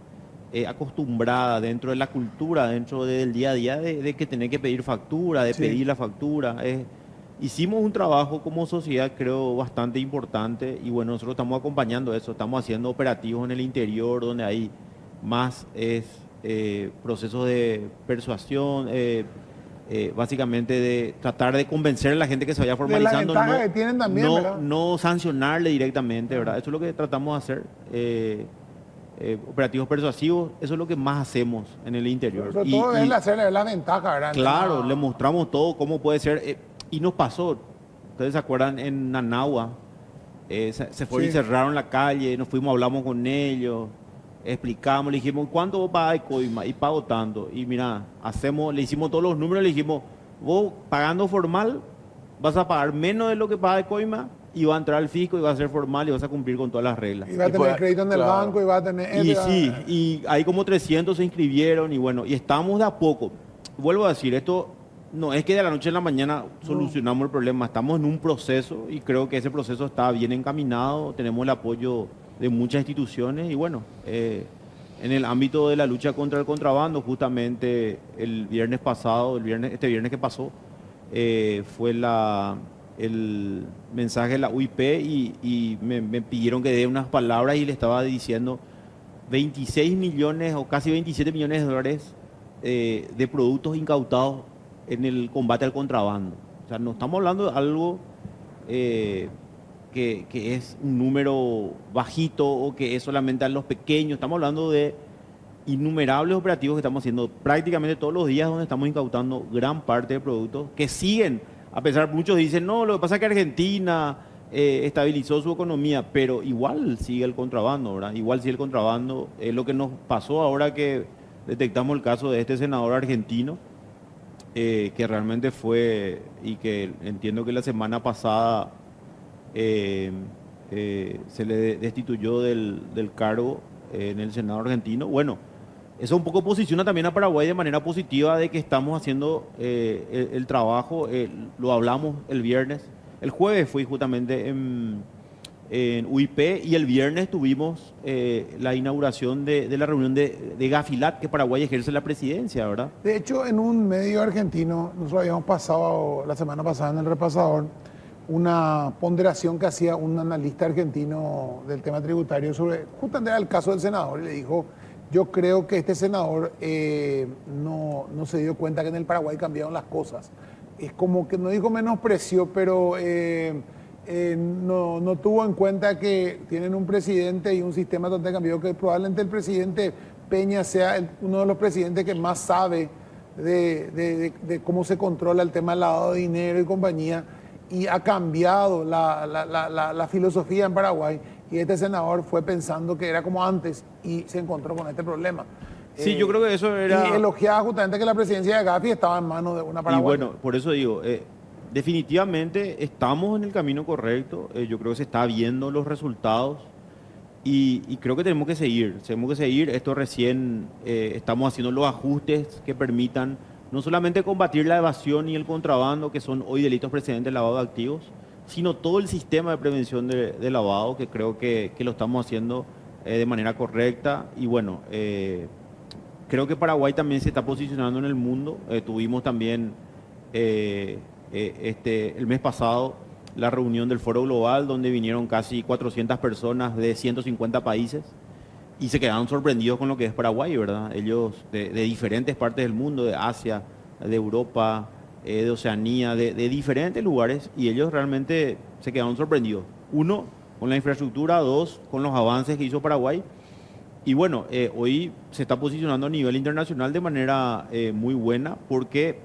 acostumbrada dentro de la cultura, dentro del día a día, de que tener que pedir factura, de Sí. pedir la factura. Hicimos un trabajo como sociedad, creo, bastante importante y bueno, nosotros estamos acompañando eso, estamos haciendo operativos en el interior donde hay más procesos de persuasión. Básicamente de tratar de convencer a la gente que se vaya De la formalizando, ventaja que tienen también, ¿verdad? no sancionarle directamente, ¿verdad? Eso es lo que tratamos de hacer. Operativos persuasivos, eso es lo que más hacemos en el interior. Sobre todo es hacerle la ventaja, ¿verdad? Claro, No. le mostramos todo cómo puede ser. Y nos pasó, ustedes se acuerdan, en Nanagua, se fueron y Sí. cerraron la calle, nos fuimos, hablamos con ellos, explicamos, le dijimos, ¿cuánto vos pagás de coima? Y pago tanto. Y mira, le hicimos todos los números, le dijimos, vos pagando formal, vas a pagar menos de lo que paga de coima y va a entrar al fisco y va a ser formal y vas a cumplir con todas las reglas. Y va a Y tener pues, crédito en el claro. banco y va a tener... Y sí, y hay como 300 se inscribieron y bueno, y estamos de a poco. Vuelvo a decir, esto no es que de la noche a la mañana solucionamos el problema, estamos en un proceso y creo que ese proceso está bien encaminado, tenemos el apoyo de muchas instituciones y bueno, en el ámbito de la lucha contra el contrabando, justamente el viernes pasado, este viernes que pasó, fue el mensaje de la UIP y me pidieron que dé unas palabras y le estaba diciendo 26 millones o casi 27 millones de dólares de productos incautados en el combate al contrabando. O sea, no estamos hablando de algo que es un número bajito o que es solamente a los pequeños. Estamos hablando de innumerables operativos que estamos haciendo prácticamente todos los días donde estamos incautando gran parte de productos que siguen, a pesar, muchos dicen, no, lo que pasa es que Argentina estabilizó su economía, pero igual sigue el contrabando, ¿verdad? Igual sigue el contrabando. Es lo que nos pasó ahora que detectamos el caso de este senador argentino, que realmente fue, y que entiendo que la semana pasada se le destituyó del cargo en el Senado argentino. Bueno, eso un poco posiciona también a Paraguay de manera positiva de que estamos haciendo el trabajo. Lo hablamos el viernes. El jueves fui justamente en UIP y el viernes tuvimos la inauguración de la reunión de Gafilat, que Paraguay ejerce la presidencia, ¿verdad? De hecho, en un medio argentino, nosotros habíamos pasado la semana pasada en el repasador una ponderación que hacía un analista argentino del tema tributario sobre, justamente era el caso del senador, y le dijo, yo creo que este senador no se dio cuenta que en el Paraguay cambiaron las cosas. Es como que no dijo menosprecio, pero no tuvo en cuenta que tienen un presidente y un sistema totalmente cambiado, que probablemente el presidente Peña sea uno de los presidentes que más sabe de cómo se controla el tema del lavado de dinero y compañía, y ha cambiado la filosofía en Paraguay, y este senador fue pensando que era como antes y se encontró con este problema. Sí, yo creo que eso era... Y elogiaba justamente que la presidencia de Gafi estaba en manos de una Y paraguaya. bueno, por eso digo, definitivamente estamos en el camino correcto, yo creo que se está viendo los resultados y creo que tenemos que seguir, esto recién estamos haciendo los ajustes que permitan no solamente combatir la evasión y el contrabando, que son hoy delitos precedentes de lavado de activos, sino todo el sistema de prevención de lavado, que creo que lo estamos haciendo de manera correcta y bueno... creo que Paraguay también se está posicionando en el mundo. Tuvimos también el mes pasado la reunión del Foro Global, donde vinieron casi 400 personas de 150 países y se quedaron sorprendidos con lo que es Paraguay, ¿verdad? Ellos de diferentes partes del mundo, de Asia, de Europa, de Oceanía, de diferentes lugares, y ellos realmente se quedaron sorprendidos. Uno, con la infraestructura; dos, con los avances que hizo Paraguay. Y bueno, hoy se está posicionando a nivel internacional de manera muy buena porque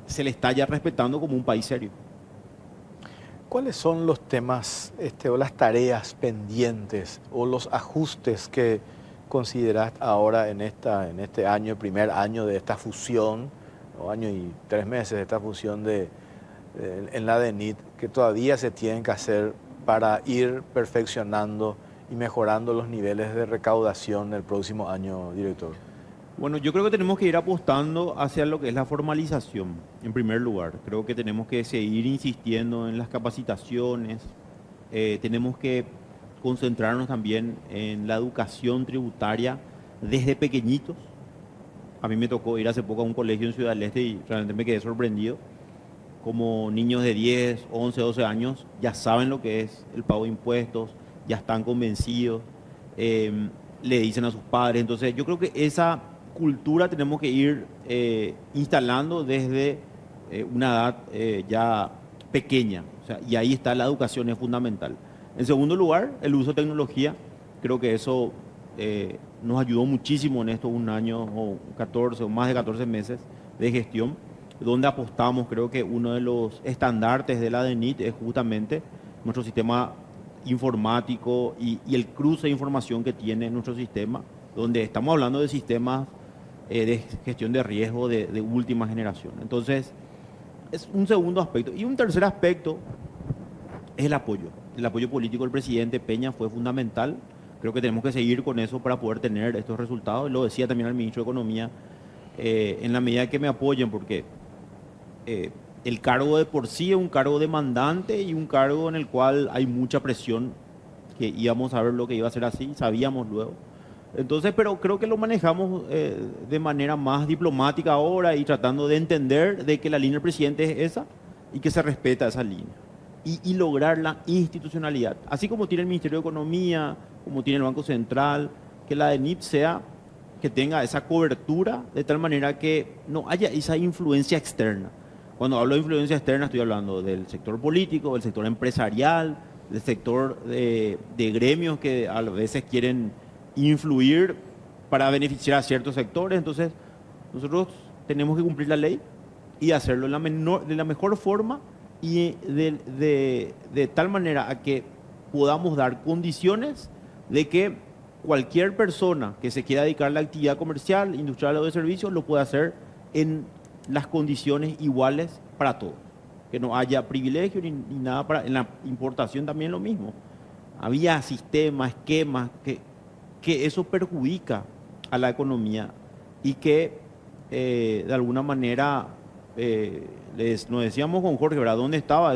se le está ya respetando como un país serio. ¿Cuáles son los temas o las tareas pendientes o los ajustes que consideras ahora en este año, el primer año de esta fusión, o año y 3 meses de esta fusión en la DENIT, que todavía se tienen que hacer para ir perfeccionando y mejorando los niveles de recaudación el próximo año, director? Bueno, yo creo que tenemos que ir apostando hacia lo que es la formalización, en primer lugar. Creo que tenemos que seguir insistiendo en las capacitaciones, tenemos que concentrarnos también en la educación tributaria desde pequeñitos. A mí me tocó ir hace poco a un colegio en Ciudad del Este y realmente me quedé sorprendido. Como niños de 10, 11, 12 años ya saben lo que es el pago de impuestos, ya están convencidos, le dicen a sus padres. Entonces yo creo que esa cultura tenemos que ir instalando desde una edad ya pequeña. O sea, y ahí está la educación, es fundamental. En segundo lugar, el uso de tecnología. Creo que eso nos ayudó muchísimo en estos un año o 14 o más de 14 meses de gestión, donde apostamos. Creo que uno de los estandartes de la DENIT es justamente nuestro sistema informático y el cruce de información que tiene nuestro sistema, donde estamos hablando de sistemas de gestión de riesgo de última generación. Entonces, es un segundo aspecto. Y un tercer aspecto es el apoyo. El apoyo político del presidente Peña fue fundamental. Creo que tenemos que seguir con eso para poder tener estos resultados. Lo decía también al ministro de Economía, en la medida que me apoyen, porque el cargo de por sí es un cargo demandante y un cargo en el cual hay mucha presión, que íbamos a ver lo que iba a ser así, sabíamos luego. Entonces, pero creo que lo manejamos de manera más diplomática ahora y tratando de entender de que la línea del presidente es esa y que se respeta esa línea. Y lograr la institucionalidad. Así como tiene el Ministerio de Economía, como tiene el Banco Central, que la DENIT sea, que tenga esa cobertura de tal manera que no haya esa influencia externa. Cuando hablo de influencia externa estoy hablando del sector político, del sector empresarial, del sector de gremios que a veces quieren influir para beneficiar a ciertos sectores. Entonces, nosotros tenemos que cumplir la ley y hacerlo de la mejor forma y de tal manera a que podamos dar condiciones de que cualquier persona que se quiera dedicar a la actividad comercial, industrial o de servicios lo pueda hacer en las condiciones iguales para todos. Que no haya privilegio ni nada para... En la importación también lo mismo. Había sistemas, esquemas, que eso perjudica a la economía y que de alguna manera, nos decíamos con Jorge, ¿verdad? ¿Dónde estaba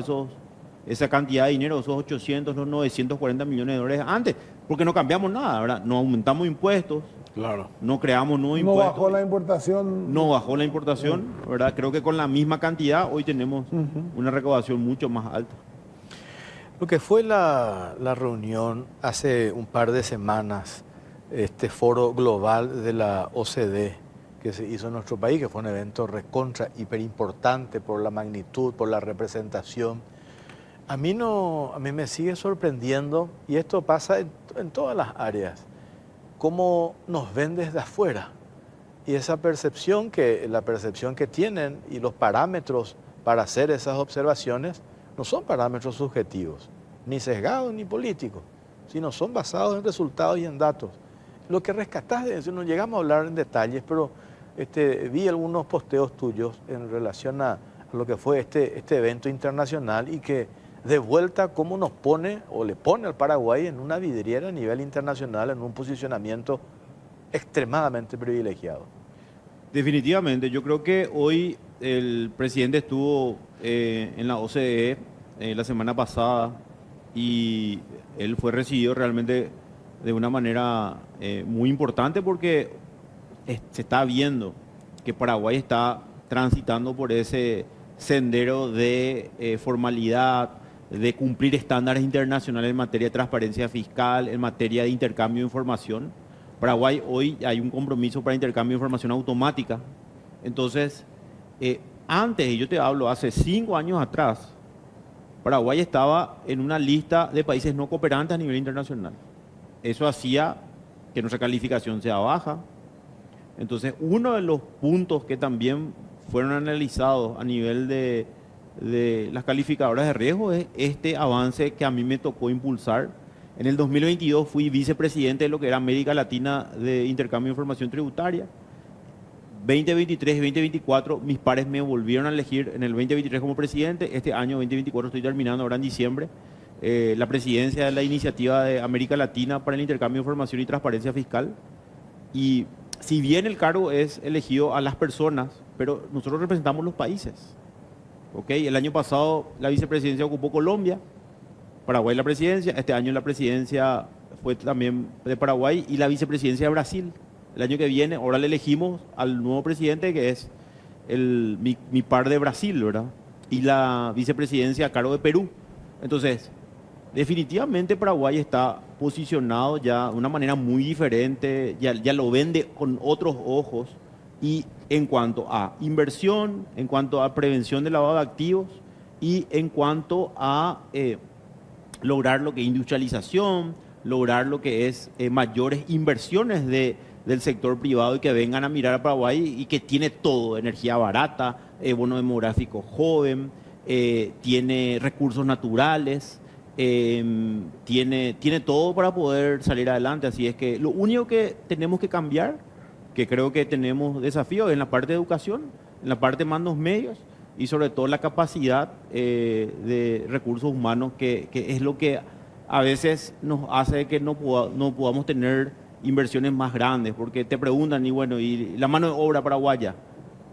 esa cantidad de dinero, esos 800, los 940 millones de dólares antes? Porque no cambiamos nada, ¿verdad? No aumentamos impuestos, Claro. no creamos nuevos No impuestos. bajó la importación. No bajó la importación, ¿verdad? Creo que con la misma cantidad hoy tenemos una recaudación mucho más alta. Lo que fue la reunión hace un par de semanas, este foro global de la OCDE que se hizo en nuestro país, que fue un evento recontra, hiper importante por la magnitud, por la representación. A mí me sigue sorprendiendo, y esto pasa en todas las áreas, cómo nos ven desde afuera. Y esa percepción la percepción que tienen y los parámetros para hacer esas observaciones no son parámetros subjetivos, ni sesgados ni políticos, sino son basados en resultados y en datos. Lo que rescatás de eso, no llegamos a hablar en detalles, pero vi algunos posteos tuyos en relación a lo que fue este evento internacional y que de vuelta cómo nos pone o le pone al Paraguay en una vidriera a nivel internacional, en un posicionamiento extremadamente privilegiado. Definitivamente, yo creo que hoy el presidente estuvo en la OCDE la semana pasada y él fue recibido realmente de una manera muy importante porque se está viendo que Paraguay está transitando por ese sendero de formalidad, de cumplir estándares internacionales en materia de transparencia fiscal, en materia de intercambio de información. Paraguay hoy hay un compromiso para intercambio de información automática. Entonces, antes, y yo te hablo, hace 5 años atrás, Paraguay estaba en una lista de países no cooperantes a nivel internacional. Eso hacía que nuestra calificación sea baja. Entonces, uno de los puntos que también fueron analizados a nivel de las calificadoras de riesgo es este avance que a mí me tocó impulsar. En el 2022 fui vicepresidente de lo que era América Latina de Intercambio de Información Tributaria. 2023 y 2024 mis pares me volvieron a elegir en el 2023 como presidente. Este año 2024 estoy terminando ahora en diciembre. la presidencia de la Iniciativa de América Latina para el Intercambio de Información y Transparencia Fiscal. Y si bien el cargo es elegido a las personas, pero nosotros representamos los países. ¿Ok? El año pasado la vicepresidencia ocupó Colombia, Paraguay la presidencia, este año la presidencia fue también de Paraguay y la vicepresidencia de Brasil. El año que viene, ahora le elegimos al nuevo presidente que es mi par de Brasil, ¿verdad? Y la vicepresidencia a cargo de Perú. Entonces, definitivamente Paraguay está posicionado ya de una manera muy diferente, ya lo vende con otros ojos y en cuanto a inversión, en cuanto a prevención del lavado de activos y en cuanto a lograr lo que es industrialización, lograr lo que es mayores inversiones del sector privado y que vengan a mirar a Paraguay y que tiene todo, energía barata, bono demográfico joven, tiene recursos naturales, tiene todo para poder salir adelante. Así es que lo único que tenemos que cambiar, que creo que tenemos desafíos en la parte de educación, en la parte de mandos medios y sobre todo la capacidad de recursos humanos, que es lo que a veces nos hace que no podamos tener inversiones más grandes, porque te preguntan, y bueno, ¿y la mano de obra paraguaya?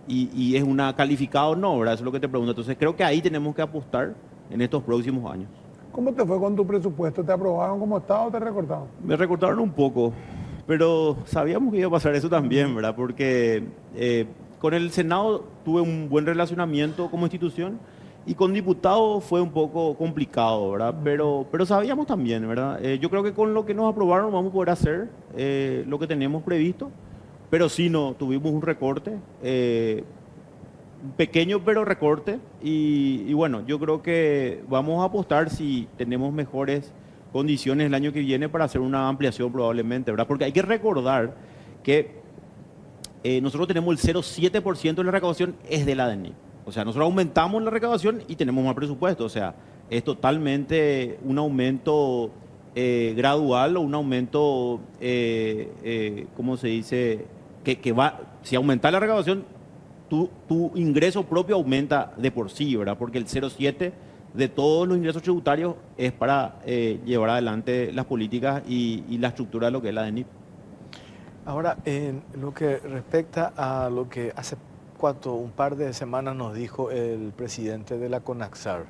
¿Y es una calificada o no? ¿Verdad? Eso es lo que te preguntan. Entonces creo que ahí tenemos que apostar en estos próximos años. ¿Cómo te fue con tu presupuesto? ¿Te aprobaron como estaba o te recortaron? Me recortaron un poco, pero sabíamos que iba a pasar eso también, ¿verdad? Porque con el Senado tuve un buen relacionamiento como institución y con diputados fue un poco complicado, ¿verdad? Pero sabíamos también, ¿verdad? Yo creo que con lo que nos aprobaron vamos a poder hacer lo que teníamos previsto, pero sí no, tuvimos un recorte, un pequeño pero recorte y bueno, yo creo que vamos a apostar si tenemos mejores condiciones el año que viene para hacer una ampliación probablemente, ¿verdad? Porque hay que recordar que nosotros tenemos el 0,7% de la recaudación es de la DENIT. O sea, nosotros aumentamos la recaudación y tenemos más presupuesto. O sea, es totalmente un aumento gradual o un aumento, ¿cómo se dice? Que va, si aumenta la recaudación, tu ingreso propio aumenta de por sí, ¿verdad? Porque el 0,7 de todos los ingresos tributarios es para llevar adelante las políticas y la estructura de lo que es la DENIT. Ahora, en lo que respecta a lo que hace un par de semanas nos dijo el presidente de la CONAXAR,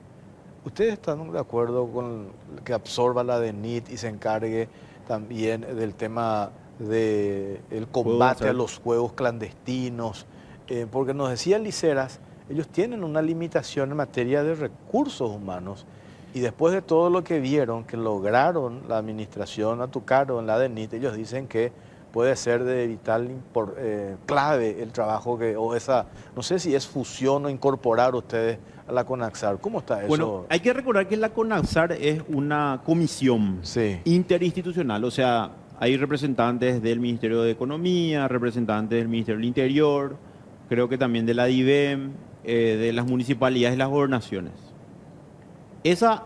¿ustedes están de acuerdo con que absorba la DENIT y se encargue también del tema del combate a los juegos clandestinos? Porque nos decía Liceras, ellos tienen una limitación en materia de recursos humanos y después de todo lo que vieron, que lograron la administración Atucaro en la DENIT, ellos dicen que puede ser de vital clave el trabajo o esa, no sé si es fusión o incorporar ustedes a la CONAXAR. ¿Cómo está eso? Bueno, hay que recordar que la CONAXAR es una comisión interinstitucional, o sea, hay representantes del Ministerio de Economía, representantes del Ministerio del Interior, creo que también de la DIVEM, de las municipalidades y las gobernaciones. Esa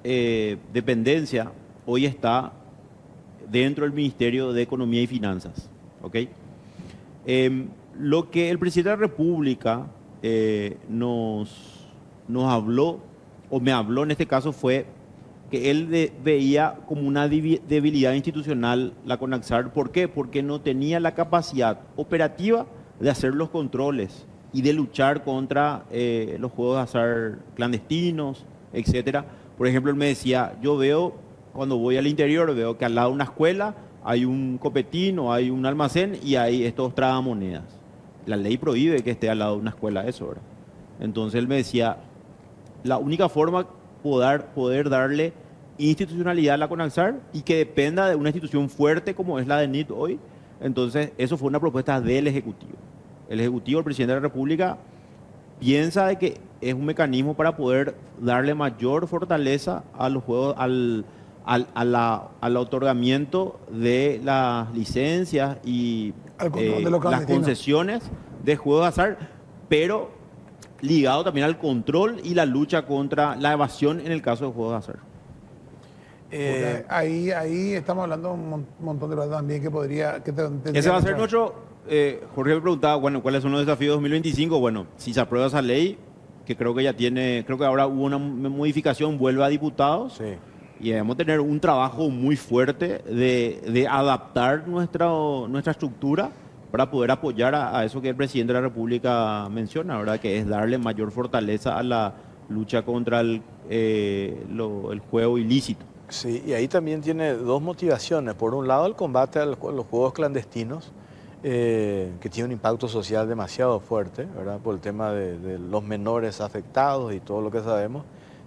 dependencia hoy está dentro del Ministerio de Economía y Finanzas, ¿ok? Lo que el presidente de la República nos habló, o me habló en este caso, fue que él veía como una debilidad institucional la CONAXAR. ¿Por qué? Porque no tenía la capacidad operativa de hacer los controles y de luchar contra los juegos de azar clandestinos, etcétera. Por ejemplo, él me decía, yo veo, cuando voy al interior, veo que al lado de una escuela hay un copetín o hay un almacén y hay estos tragamonedas. La ley prohíbe que esté al lado de una escuela eso, ¿verdad? Entonces él me decía, la única forma poder darle institucionalidad a la CONAXAR y que dependa de una institución fuerte como es la DENIT hoy, entonces eso fue una propuesta del Ejecutivo. El Ejecutivo, el Presidente de la República, piensa de que es un mecanismo para poder darle mayor fortaleza a los juegos, al otorgamiento de las licencias y las concesiones de juegos de azar, pero ligado también al control y la lucha contra la evasión en el caso de juegos de azar. Ahí estamos hablando de un montón de cosas también que podría... Ese va a ser nuestro... Jorge me preguntaba, bueno, ¿cuáles son los desafíos de 2025? Bueno, si se aprueba esa ley, que creo que ya tiene, creo que ahora hubo una modificación, vuelve a diputados. Sí. Y debemos tener un trabajo muy fuerte de adaptar nuestra estructura para poder apoyar a eso que el presidente de la República menciona, ¿verdad? Que es darle mayor fortaleza a la lucha contra el juego ilícito. Sí, y ahí también tiene dos motivaciones. Por un lado, el combate a los juegos clandestinos, que tiene un impacto social demasiado fuerte, ¿verdad? Por el tema de los menores afectados y todo lo que sabemos.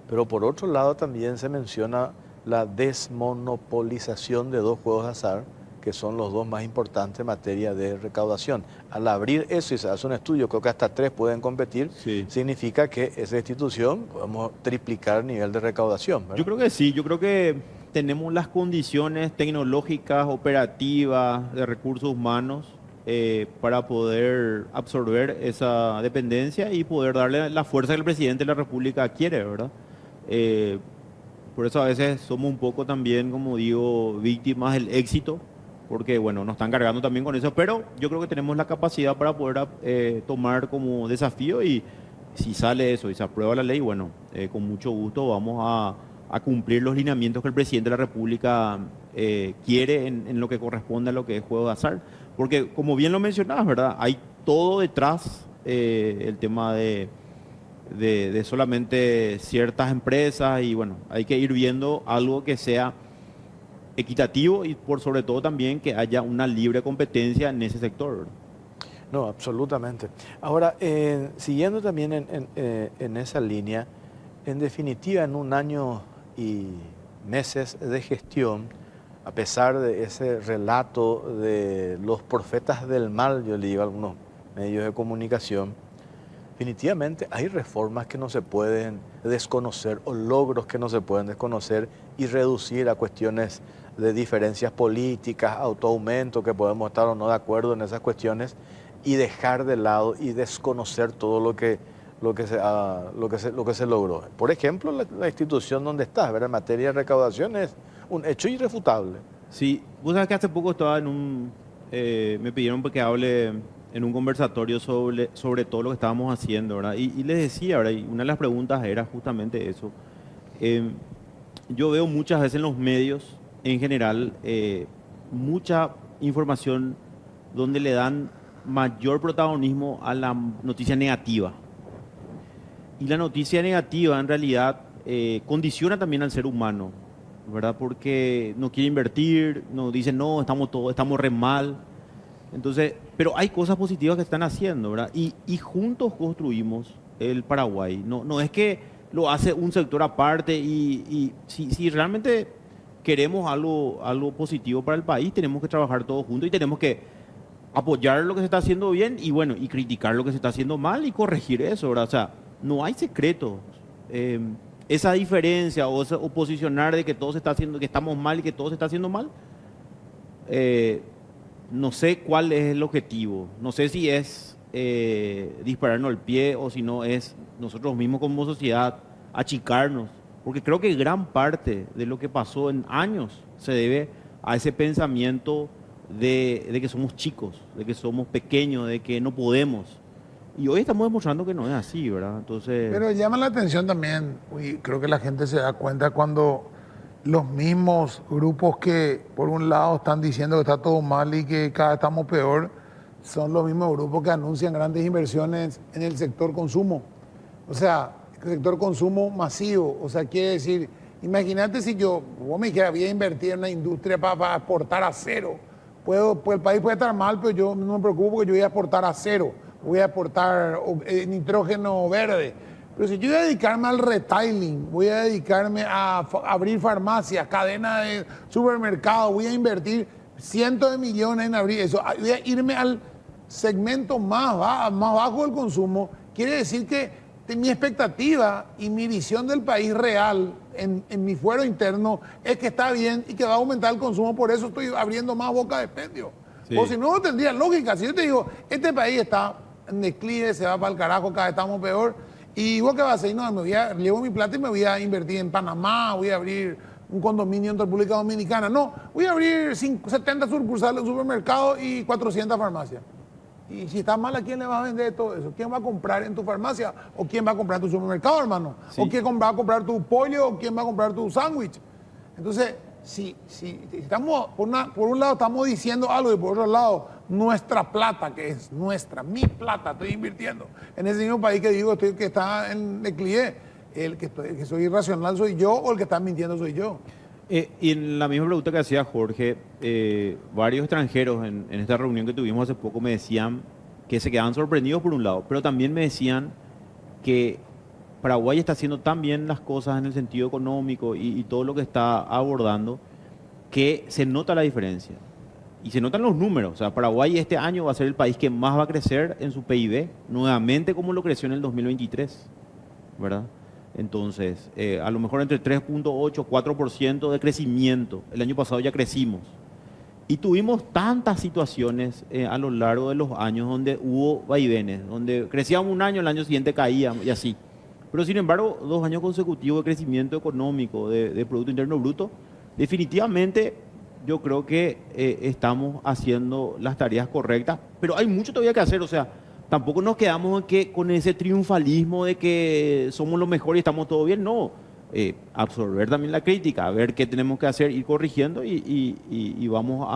Pero por otro lado también se menciona la desmonopolización de dos juegos de azar, que son los dos más importantes en materia de recaudación. Al abrir eso y se hace un estudio, creo que hasta 3 pueden competir, Sí. significa que esa institución podemos triplicar el nivel de recaudación, ¿verdad? Yo creo que sí, yo creo que tenemos las condiciones tecnológicas, operativas, de recursos humanos para poder absorber esa dependencia y poder darle la fuerza que el presidente de la República quiere, ¿verdad? Por eso a veces somos un poco también, como digo, víctimas del éxito, porque bueno, nos están cargando también con eso, pero yo creo que tenemos la capacidad para poder tomar como desafío y si sale eso y se aprueba la ley, bueno, con mucho gusto vamos a cumplir los lineamientos que el presidente de la República quiere en lo que corresponde a lo que es juego de azar. Porque como bien lo mencionabas, ¿verdad? Hay todo detrás el tema de solamente ciertas empresas y bueno, hay que ir viendo algo que sea equitativo y por sobre todo también que haya una libre competencia en ese sector, ¿verdad? No, absolutamente. Ahora, siguiendo también en esa línea, en definitiva, en un año y meses de gestión, a pesar de ese relato de los profetas del mal, yo le digo a algunos medios de comunicación, definitivamente hay reformas que no se pueden desconocer o logros que no se pueden desconocer y reducir a cuestiones de diferencias políticas, autoaumento, que podemos estar o no de acuerdo en esas cuestiones y dejar de lado y desconocer todo lo que se logró. Por ejemplo, la institución donde estás, ¿verdad? En materia de recaudación es un hecho irrefutable. Sí, vos sabés que hace poco estaba me pidieron que hable en un conversatorio sobre todo lo que estábamos haciendo, ¿verdad? Y les decía, ¿verdad? Y una de las preguntas era justamente eso. Yo veo muchas veces en los medios, en general, mucha información donde le dan mayor protagonismo a la noticia negativa. Y la noticia negativa, en realidad, condiciona también al ser humano, ¿verdad? Porque no quiere invertir, nos dicen, no, estamos re mal. Entonces, pero hay cosas positivas que están haciendo, ¿verdad? Y juntos construimos el Paraguay. No es que lo hace un sector aparte y si realmente queremos algo positivo para el país, tenemos que trabajar todos juntos y tenemos que apoyar lo que se está haciendo bien y bueno, y criticar lo que se está haciendo mal y corregir eso, ¿verdad? O sea, no hay secretos. Esa diferencia o posicionar de que todo se está haciendo, que estamos mal y que todo se está haciendo mal, no sé cuál es el objetivo. No sé si es dispararnos el pie o si no es nosotros mismos como sociedad achicarnos. Porque creo que gran parte de lo que pasó en años se debe a ese pensamiento de que somos chicos, de que somos pequeños, de que no podemos. Y hoy estamos demostrando que no es así, ¿verdad? Entonces... Pero llama la atención también, y creo que la gente se da cuenta cuando los mismos grupos que por un lado están diciendo que está todo mal y que cada vez estamos peor, son los mismos grupos que anuncian grandes inversiones en el sector consumo. O sea, el sector consumo masivo. O sea, quiere decir, imagínate si vos me dijeras, voy a invertir en una industria para exportar acero. Pues el país puede estar mal, pero yo no me preocupo porque yo voy a exportar acero, voy a exportar nitrógeno verde. Pero si yo voy a dedicarme al retailing, voy a dedicarme a abrir farmacias, cadenas de supermercados, voy a invertir cientos de millones en abrir eso, voy a irme al segmento más bajo del consumo, quiere decir que mi expectativa y mi visión del país real en mi fuero interno es que está bien y que va a aumentar el consumo, por eso estoy abriendo más boca de expendio. Sí. O si no, no tendría lógica. Si yo te digo, este país está en declive, se va para el carajo, cada vez estamos peor, y vos qué vas a hacer, no, llevo mi plata y me voy a invertir en Panamá, voy a abrir un condominio en República Dominicana. No, voy a abrir 70 sucursales de supermercados y 400 farmacias. Y si está mal, ¿a quién le vas a vender todo eso? ¿Quién va a comprar en tu farmacia? ¿O quién va a comprar en tu supermercado, hermano? Sí. ¿O quién va a comprar tu pollo? ¿O quién va a comprar tu sándwich? Entonces, si estamos, por un lado estamos diciendo algo y por otro lado, nuestra plata, que es nuestra, mi plata, estoy invirtiendo en ese mismo país que digo que está en declive, que soy irracional soy yo o el que está mintiendo soy yo. Y en la misma pregunta que hacía Jorge, varios extranjeros en esta reunión que tuvimos hace poco me decían que se quedaban sorprendidos por un lado, pero también me decían que Paraguay está haciendo tan bien las cosas en el sentido económico y todo lo que está abordando, que se nota la diferencia. Y se notan los números. O sea, Paraguay este año va a ser el país que más va a crecer en su PIB, nuevamente como lo creció en el 2023, ¿verdad? Entonces, a lo mejor entre 3.8 4% de crecimiento. El año pasado ya crecimos. Y tuvimos tantas situaciones a lo largo de los años donde hubo vaivenes, donde crecíamos un año, el año siguiente caíamos y así. Pero sin embargo, 2 años consecutivos de crecimiento económico, de Producto Interno Bruto, definitivamente yo creo que estamos haciendo las tareas correctas, pero hay mucho todavía que hacer, o sea, tampoco nos quedamos con ese triunfalismo de que somos lo mejor y estamos todo bien, no. Absorber también la crítica, ver qué tenemos que hacer, ir corrigiendo y vamos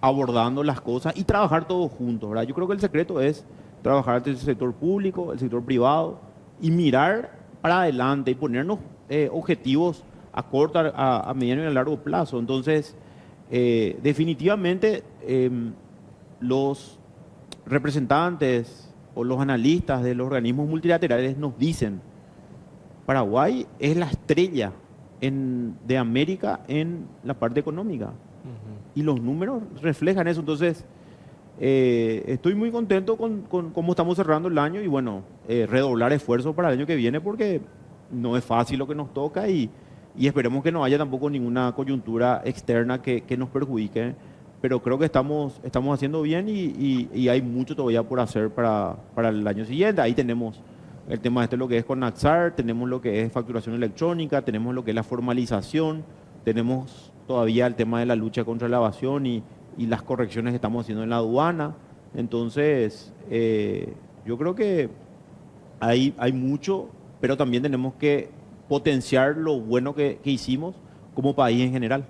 abordando las cosas y trabajar todos juntos, ¿verdad? Yo creo que el secreto es trabajar entre el sector público, el sector privado y mirar para adelante y ponernos objetivos a corto, a mediano y a largo plazo. Entonces, definitivamente los representantes o los analistas de los organismos multilaterales nos dicen: Paraguay es la estrella de América en la parte económica. Y los números reflejan eso. Entonces, estoy muy contento con cómo estamos cerrando el año y bueno, redoblar esfuerzos para el año que viene porque no es fácil lo que nos toca y esperemos que no haya tampoco ninguna coyuntura externa que nos perjudique. Pero creo que estamos haciendo bien y hay mucho todavía por hacer para el año siguiente. Ahí tenemos el tema lo que es con Naxar, tenemos lo que es facturación electrónica, tenemos lo que es la formalización, tenemos todavía el tema de la lucha contra la evasión y las correcciones que estamos haciendo en la aduana. Entonces, yo creo que hay mucho, pero también tenemos que potenciar lo bueno que hicimos como país en general.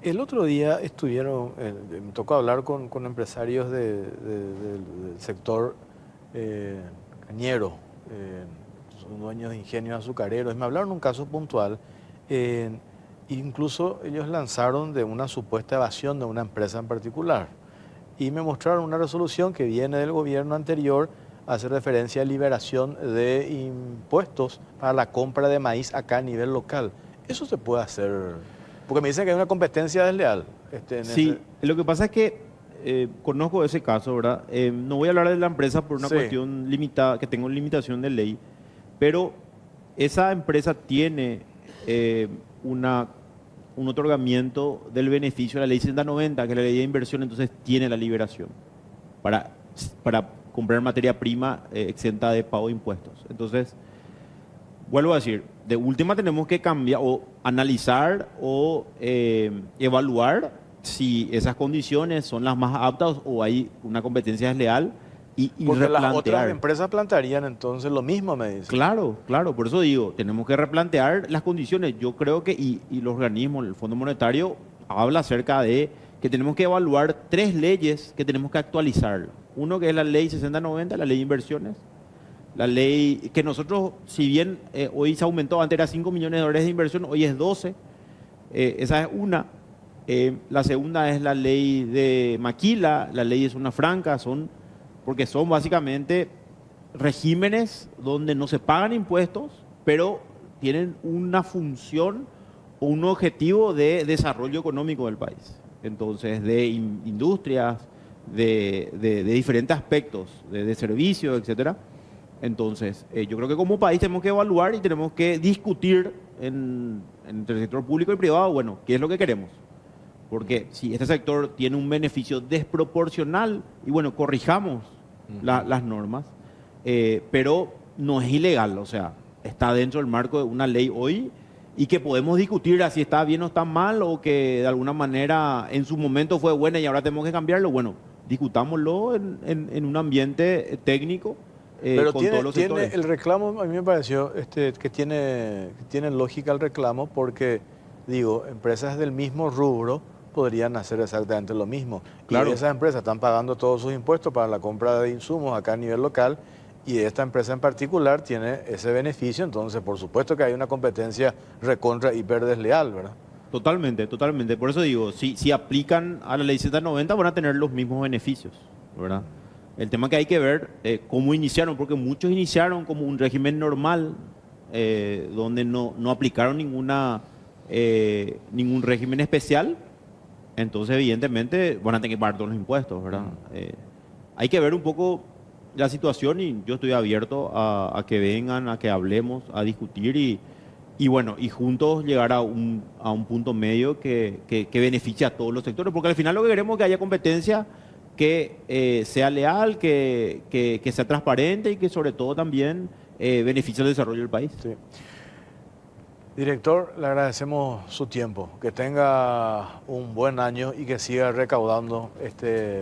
El otro día me tocó hablar con empresarios del sector cañero, son dueños de ingenios azucareros. Me hablaron de un caso puntual. Incluso ellos lanzaron de una supuesta evasión de una empresa en particular. Y me mostraron una resolución que viene del gobierno anterior, hace referencia a liberación de impuestos para la compra de maíz acá a nivel local. ¿Eso se puede hacer? Porque me dicen que hay una competencia desleal. Sí, lo que pasa es que conozco ese caso, ¿verdad? No voy a hablar de la empresa por una cuestión limitada, que tengo limitación de ley, pero esa empresa tiene un otorgamiento del beneficio de la ley 6090, que es la ley de inversión, entonces tiene la liberación para comprar materia prima exenta de pago de impuestos. Entonces, vuelvo a decir, de última tenemos que cambiar o analizar o evaluar si esas condiciones son las más aptas o hay una competencia desleal y porque replantear. Las otras empresas plantearían entonces lo mismo, me dicen. Claro, por eso digo, tenemos que replantear las condiciones. Yo creo que, y los organismos, el Fondo Monetario habla acerca de que tenemos que evaluar 3 leyes que tenemos que actualizar. Uno que es la ley 6090, la ley de inversiones. La ley que nosotros, si bien hoy se aumentó, antes era 5 millones de dólares de inversión, hoy es 12. Esa es una. La segunda es la ley de maquila, la ley de zona franca, porque son básicamente regímenes donde no se pagan impuestos, pero tienen una función o un objetivo de desarrollo económico del país. Entonces, de industrias, de diferentes aspectos, de servicios, etcétera. Entonces, yo creo que como país tenemos que evaluar y tenemos que discutir entre el sector público y privado, bueno, ¿qué es lo que queremos? Porque si este sector tiene un beneficio desproporcional, y bueno, corrijamos las normas, pero no es ilegal, o sea, está dentro del marco de una ley hoy y que podemos discutir si está bien o está mal o que de alguna manera en su momento fue buena y ahora tenemos que cambiarlo. Bueno, discutámoslo en un ambiente técnico Pero con todos los tiene sectores. el reclamo, a mí me pareció que tiene lógica el reclamo porque, digo, empresas del mismo rubro podrían hacer exactamente lo mismo. Claro. Y esas empresas están pagando todos sus impuestos para la compra de insumos acá a nivel local y esta empresa en particular tiene ese beneficio, entonces por supuesto que hay una competencia recontra hiper desleal, ¿verdad? Totalmente, totalmente. Por eso digo, si aplican a la ley Z90 van a tener los mismos beneficios, ¿verdad? El tema que hay que ver cómo iniciaron, porque muchos iniciaron como un régimen normal, donde no aplicaron ningún régimen especial, entonces evidentemente van a tener que pagar todos los impuestos, ¿verdad? Hay que ver un poco la situación y yo estoy abierto a que vengan, a que hablemos, a discutir y bueno, y juntos llegar a un punto medio que beneficie a todos los sectores, porque al final lo que queremos es que haya competencia que sea leal, que sea transparente y que sobre todo también beneficie el desarrollo del país. Sí. Director, le agradecemos su tiempo, que tenga un buen año y que siga recaudando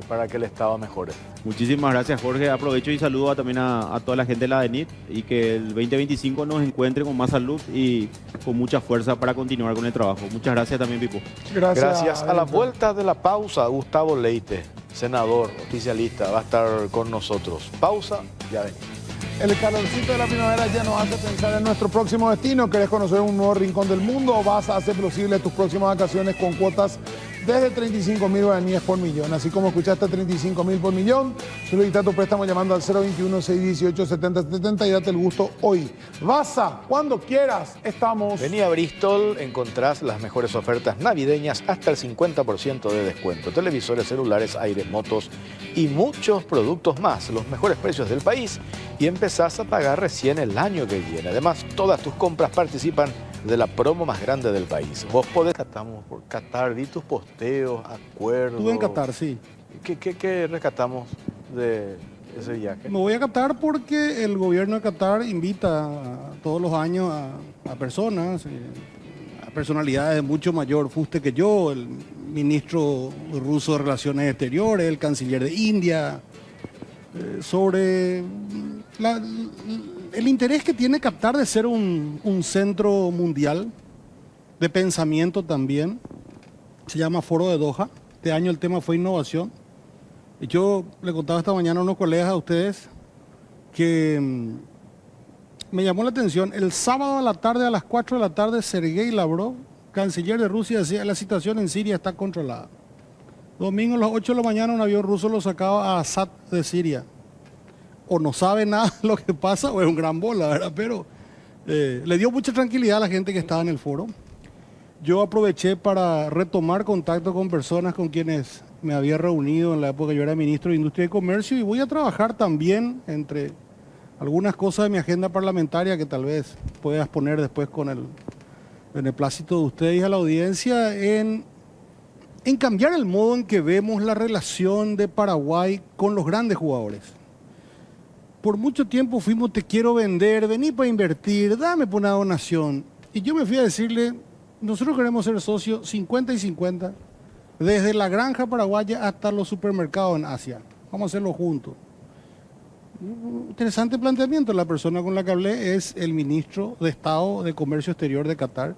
para que el Estado mejore. Muchísimas gracias, Jorge. Aprovecho y saludo también a toda la gente de la ADENIT y que el 2025 nos encuentre con más salud y con mucha fuerza para continuar con el trabajo. Muchas gracias también, Pipo. Gracias. A la vuelta de la pausa, Gustavo Leite, senador oficialista, va a estar con nosotros. Pausa, ya venimos. El calorcito de la primavera ya nos hace pensar en nuestro próximo destino. ¿Querés conocer un nuevo rincón del mundo? Vas a hacer posible tus próximas vacaciones con cuotas desde 35.000 guaraníes por millón. Así como escuchaste, 35.000 por millón. Solicita tu préstamo llamando al 021-618-7070 y date el gusto hoy. Vasa, cuando quieras, estamos. Vení a Bristol, encontrás las mejores ofertas navideñas, hasta el 50% de descuento. Televisores, celulares, aires, motos y muchos productos más. Los mejores precios del país y empezás a pagar recién el año que viene. Además, todas tus compras participan de la promo más grande del país. Vos podés... Rescatamos por Qatar, vi tus posteos, acuerdos. Estuve en Qatar, sí. ¿Qué rescatamos de ese viaje? Me voy a Qatar porque el gobierno de Qatar invita todos los años a personas, a personalidades de mucho mayor fuste que yo, el ministro ruso de Relaciones Exteriores, el canciller de India, sobre el interés que tiene Qatar de ser un centro mundial de pensamiento también. Se llama Foro de Doha. Este año el tema fue innovación. Yo le contaba esta mañana a unos colegas a ustedes que me llamó la atención. El sábado a la tarde, a las 4 de la tarde, Sergei Lavrov, canciller de Rusia, decía: la situación en Siria está controlada. Domingo a las 8 de la mañana un avión ruso lo sacaba a Assad de Siria. O no sabe nada de lo que pasa o es un gran bola, ¿verdad? Pero le dio mucha tranquilidad a la gente que estaba en el foro. Yo aproveché para retomar contacto con personas con quienes me había reunido en la época que yo era ministro de Industria y Comercio y voy a trabajar también entre algunas cosas de mi agenda parlamentaria que tal vez puedas poner después con el beneplácito de ustedes y a la audiencia en cambiar el modo en que vemos la relación de Paraguay con los grandes jugadores. Por mucho tiempo fuimos: te quiero vender, vení para invertir, dame por una donación. Y yo me fui a decirle: nosotros queremos ser socios 50 y 50, desde la granja paraguaya hasta los supermercados en Asia. Vamos a hacerlo juntos. Interesante planteamiento. La persona con la que hablé es el ministro de Estado de Comercio Exterior de Qatar,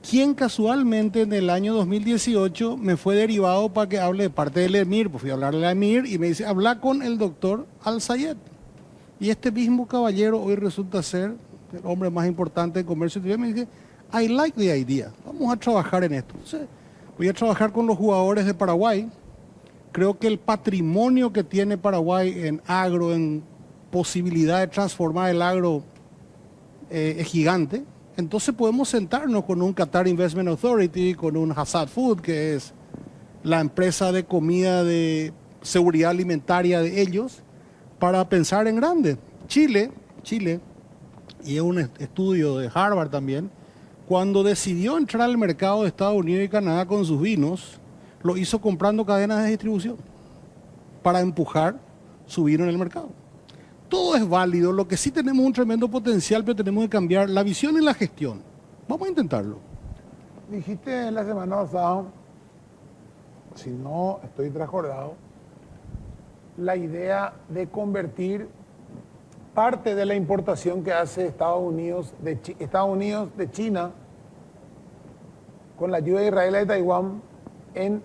quien casualmente en el año 2018 me fue derivado para que hable de parte del emir. Pues fui a hablarle al emir y me dice: habla con el doctor Al-Sayed. Y este mismo caballero hoy resulta ser el hombre más importante de comercio exterior. Me dice: I like the idea. Vamos a trabajar en esto. Entonces, voy a trabajar con los jugadores de Paraguay. Creo que el patrimonio que tiene Paraguay en agro, en posibilidad de transformar el agro, es gigante. Entonces podemos sentarnos con un Qatar Investment Authority, con un Hazard Food, que es la empresa de comida de seguridad alimentaria de ellos, para pensar en grande. Chile, y es un estudio de Harvard también, cuando decidió entrar al mercado de Estados Unidos y Canadá con sus vinos, lo hizo comprando cadenas de distribución para empujar su vino en el mercado. Todo es válido, lo que sí tenemos un tremendo potencial, pero tenemos que cambiar la visión y la gestión. Vamos a intentarlo. Dijiste la semana pasada, si no estoy transcordado, la idea de convertir parte de la importación que hace Estados Unidos de China con la ayuda de Israel y de Taiwán en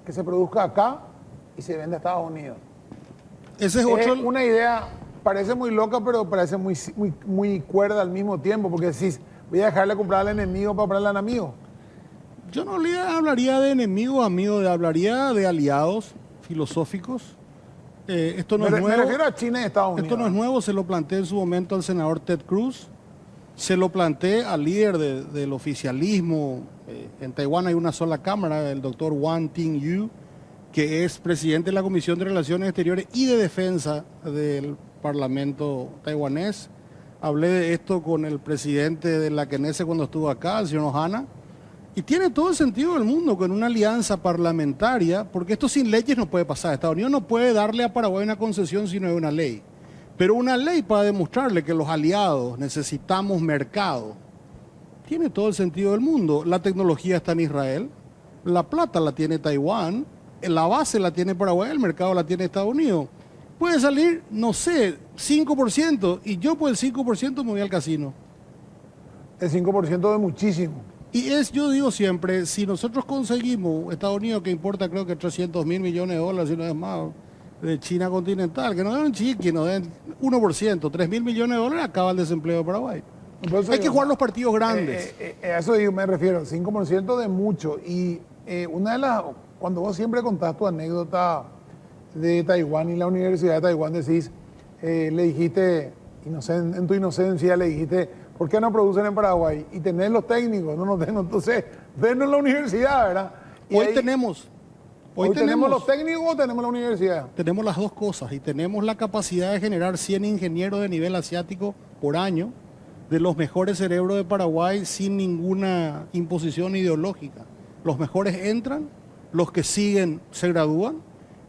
que se produzca acá y se venda a Estados Unidos. Ese es otro... una idea, parece muy loca, pero parece muy cuerda al mismo tiempo, porque decís, voy a dejarle comprar al enemigo para comprarle al amigo. Yo no hablaría de enemigos, amigos, hablaría de aliados filosóficos. Esto no es nuevo. Me refiero a China y Estados Unidos. Esto no es nuevo, se lo planteé en su momento al senador Ted Cruz, se lo planteé al líder del oficialismo. En Taiwán hay una sola cámara, el doctor Wang Ting-yu, que es presidente de la Comisión de Relaciones Exteriores y de Defensa del Parlamento taiwanés. Hablé de esto con el presidente de la Knesset cuando estuvo acá, el señor Ohana, y tiene todo el sentido del mundo con una alianza parlamentaria, porque esto sin leyes no puede pasar. Estados Unidos no puede darle a Paraguay una concesión si no hay una ley. Pero una ley para demostrarle que los aliados necesitamos mercado, tiene todo el sentido del mundo. La tecnología está en Israel, la plata la tiene Taiwán, la base la tiene Paraguay, el mercado la tiene Estados Unidos. Puede salir, no sé, 5%, y yo por el 5% me voy al casino. El 5% de muchísimo. Y yo digo siempre, si nosotros conseguimos, Estados Unidos que importa creo que 300 mil millones de dólares, si no es más, de China continental, que nos den un chiqui, que nos den 1%, 3 mil millones de dólares, acaba el desempleo de Paraguay. Hay que jugar los partidos grandes. A eso me refiero, 5% de mucho. Y cuando vos siempre contás tu anécdota de Taiwán y la Universidad de Taiwán, decís, le dijiste, en tu inocencia le dijiste, ¿por qué no producen en Paraguay? Y tenés los técnicos, no nos den, entonces, denos la universidad, ¿verdad? Y Hoy tenemos los técnicos o tenemos la universidad. Tenemos las dos cosas y tenemos la capacidad de generar 100 ingenieros de nivel asiático por año, de los mejores cerebros de Paraguay sin ninguna imposición ideológica. Los mejores entran, los que siguen se gradúan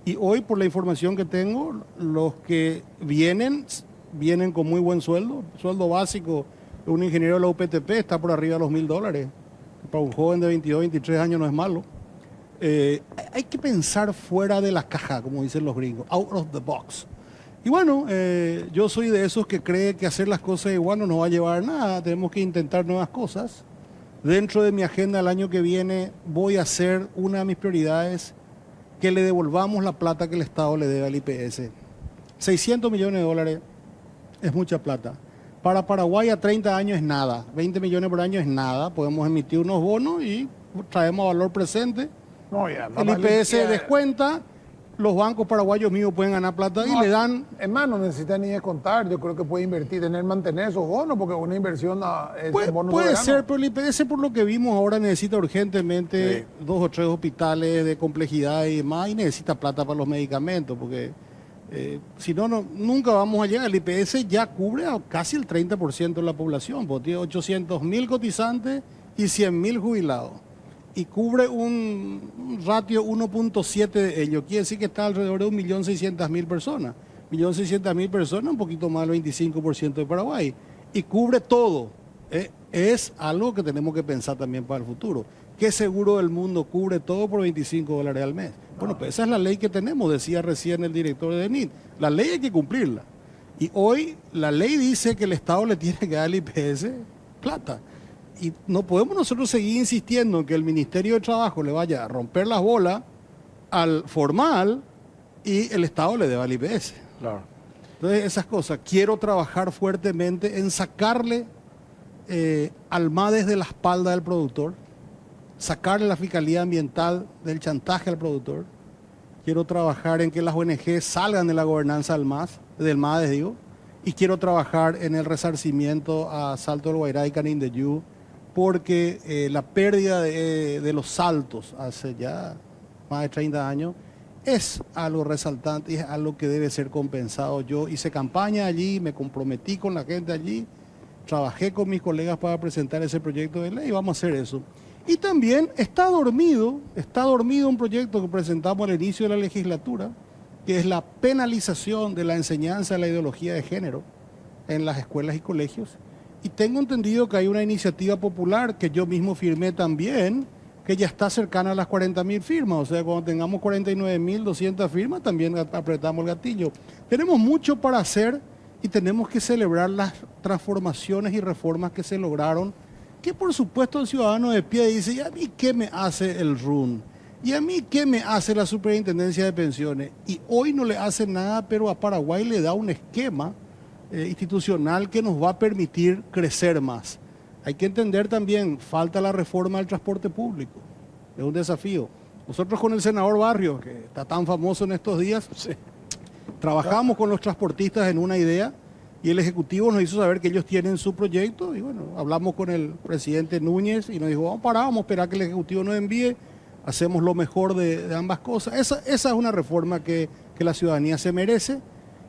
y hoy, por la información que tengo, los que vienen con muy buen sueldo básico. Un ingeniero de la UPTP está por arriba de los $1.000. Para un joven de 22, 23 años no es malo. Hay que pensar fuera de la caja, como dicen los gringos, out of the box. Y bueno, yo soy de esos que cree que hacer las cosas igual no nos va a llevar a nada, tenemos que intentar nuevas cosas. Dentro de mi agenda el año que viene voy a hacer una de mis prioridades que le devolvamos la plata que el Estado le debe al IPS. 600 millones de dólares es mucha plata. Para Paraguay a 30 años es nada, 20 millones por año es nada, podemos emitir unos bonos y traemos valor presente. No, ya, el IPS descuenta, los bancos paraguayos mismos pueden ganar plata y le dan... Es más, no necesita ni descontar, yo creo que puede invertir, mantener esos bonos, porque una inversión es bono puede soberano. ser, pero el IPS por lo que vimos ahora necesita urgentemente 2 o 3 hospitales de complejidad y demás, y necesita plata para los medicamentos, porque... si no, nunca vamos a llegar. El IPS ya cubre a casi el 30% de la población, porque tiene 800.000 cotizantes y 100.000 jubilados. Y cubre un ratio 1.7 de ellos. Quiere decir que está alrededor de 1.600.000 personas. 1.600.000 personas, un poquito más del 25% de Paraguay. Y cubre todo. Es algo que tenemos que pensar también para el futuro. ¿Qué seguro del mundo cubre todo por $25 al mes? Bueno, pues esa es la ley que tenemos, decía recién el director de DENIT. La ley hay que cumplirla. Y hoy la ley dice que el Estado le tiene que dar al IPS plata. Y no podemos nosotros seguir insistiendo en que el Ministerio de Trabajo le vaya a romper las bolas al formal y el Estado le deba al IPS. Claro. Entonces, esas cosas. Quiero trabajar fuertemente en sacarle al MADES de la espalda del productor, sacarle la fiscalía ambiental del chantaje al productor. Quiero trabajar en que las ONG salgan de la gobernanza del MADES, digo, y quiero trabajar en el resarcimiento a Salto del Guairá y Canindeyú, porque la pérdida de los saltos hace ya más de 30 años es algo resaltante y es algo que debe ser compensado. Yo hice campaña allí, me comprometí con la gente allí, trabajé con mis colegas para presentar ese proyecto de ley y vamos a hacer eso. Y también está dormido un proyecto que presentamos al inicio de la legislatura, que es la penalización de la enseñanza de la ideología de género en las escuelas y colegios. Y tengo entendido que hay una iniciativa popular que yo mismo firmé también que ya está cercana a las 40.000 firmas. O sea, cuando tengamos 49.200 firmas, también apretamos el gatillo. Tenemos mucho para hacer y tenemos que celebrar las transformaciones y reformas que se lograron, que por supuesto el ciudadano de pie dice, ¿y a mí qué me hace el RUN? ¿Y a mí qué me hace la Superintendencia de Pensiones? Y hoy no le hace nada, pero a Paraguay le da un esquema institucional que nos va a permitir crecer más. Hay que entender también, falta la reforma del transporte público. Es un desafío. Nosotros con el senador Barrios, que está tan famoso en estos días, sí, trabajamos con los transportistas en una idea y el Ejecutivo nos hizo saber que ellos tienen su proyecto y bueno, hablamos con el presidente Núñez y nos dijo, vamos a esperar que el Ejecutivo nos envíe, hacemos lo mejor de ambas cosas. Esa es una reforma que la ciudadanía se merece.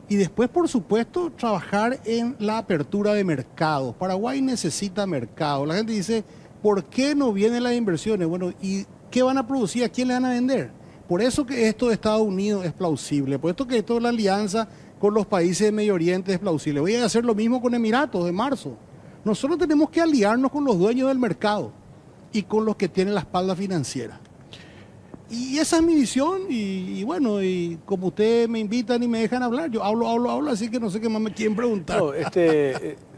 Y después, por supuesto, trabajar en la apertura de mercados. Paraguay necesita mercado. La gente dice, ¿por qué no vienen las inversiones? Bueno, ¿y qué van a producir? ¿A quién le van a vender? Por eso que esto de Estados Unidos es plausible. Por esto que esto de la alianza con los países de Medio Oriente es plausible. Voy a hacer lo mismo con Emiratos de marzo. Nosotros tenemos que aliarnos con los dueños del mercado y con los que tienen la espalda financiera. Y esa es mi visión y bueno, y como ustedes me invitan y me dejan hablar, yo hablo, así que no sé qué más me quieren preguntar. No,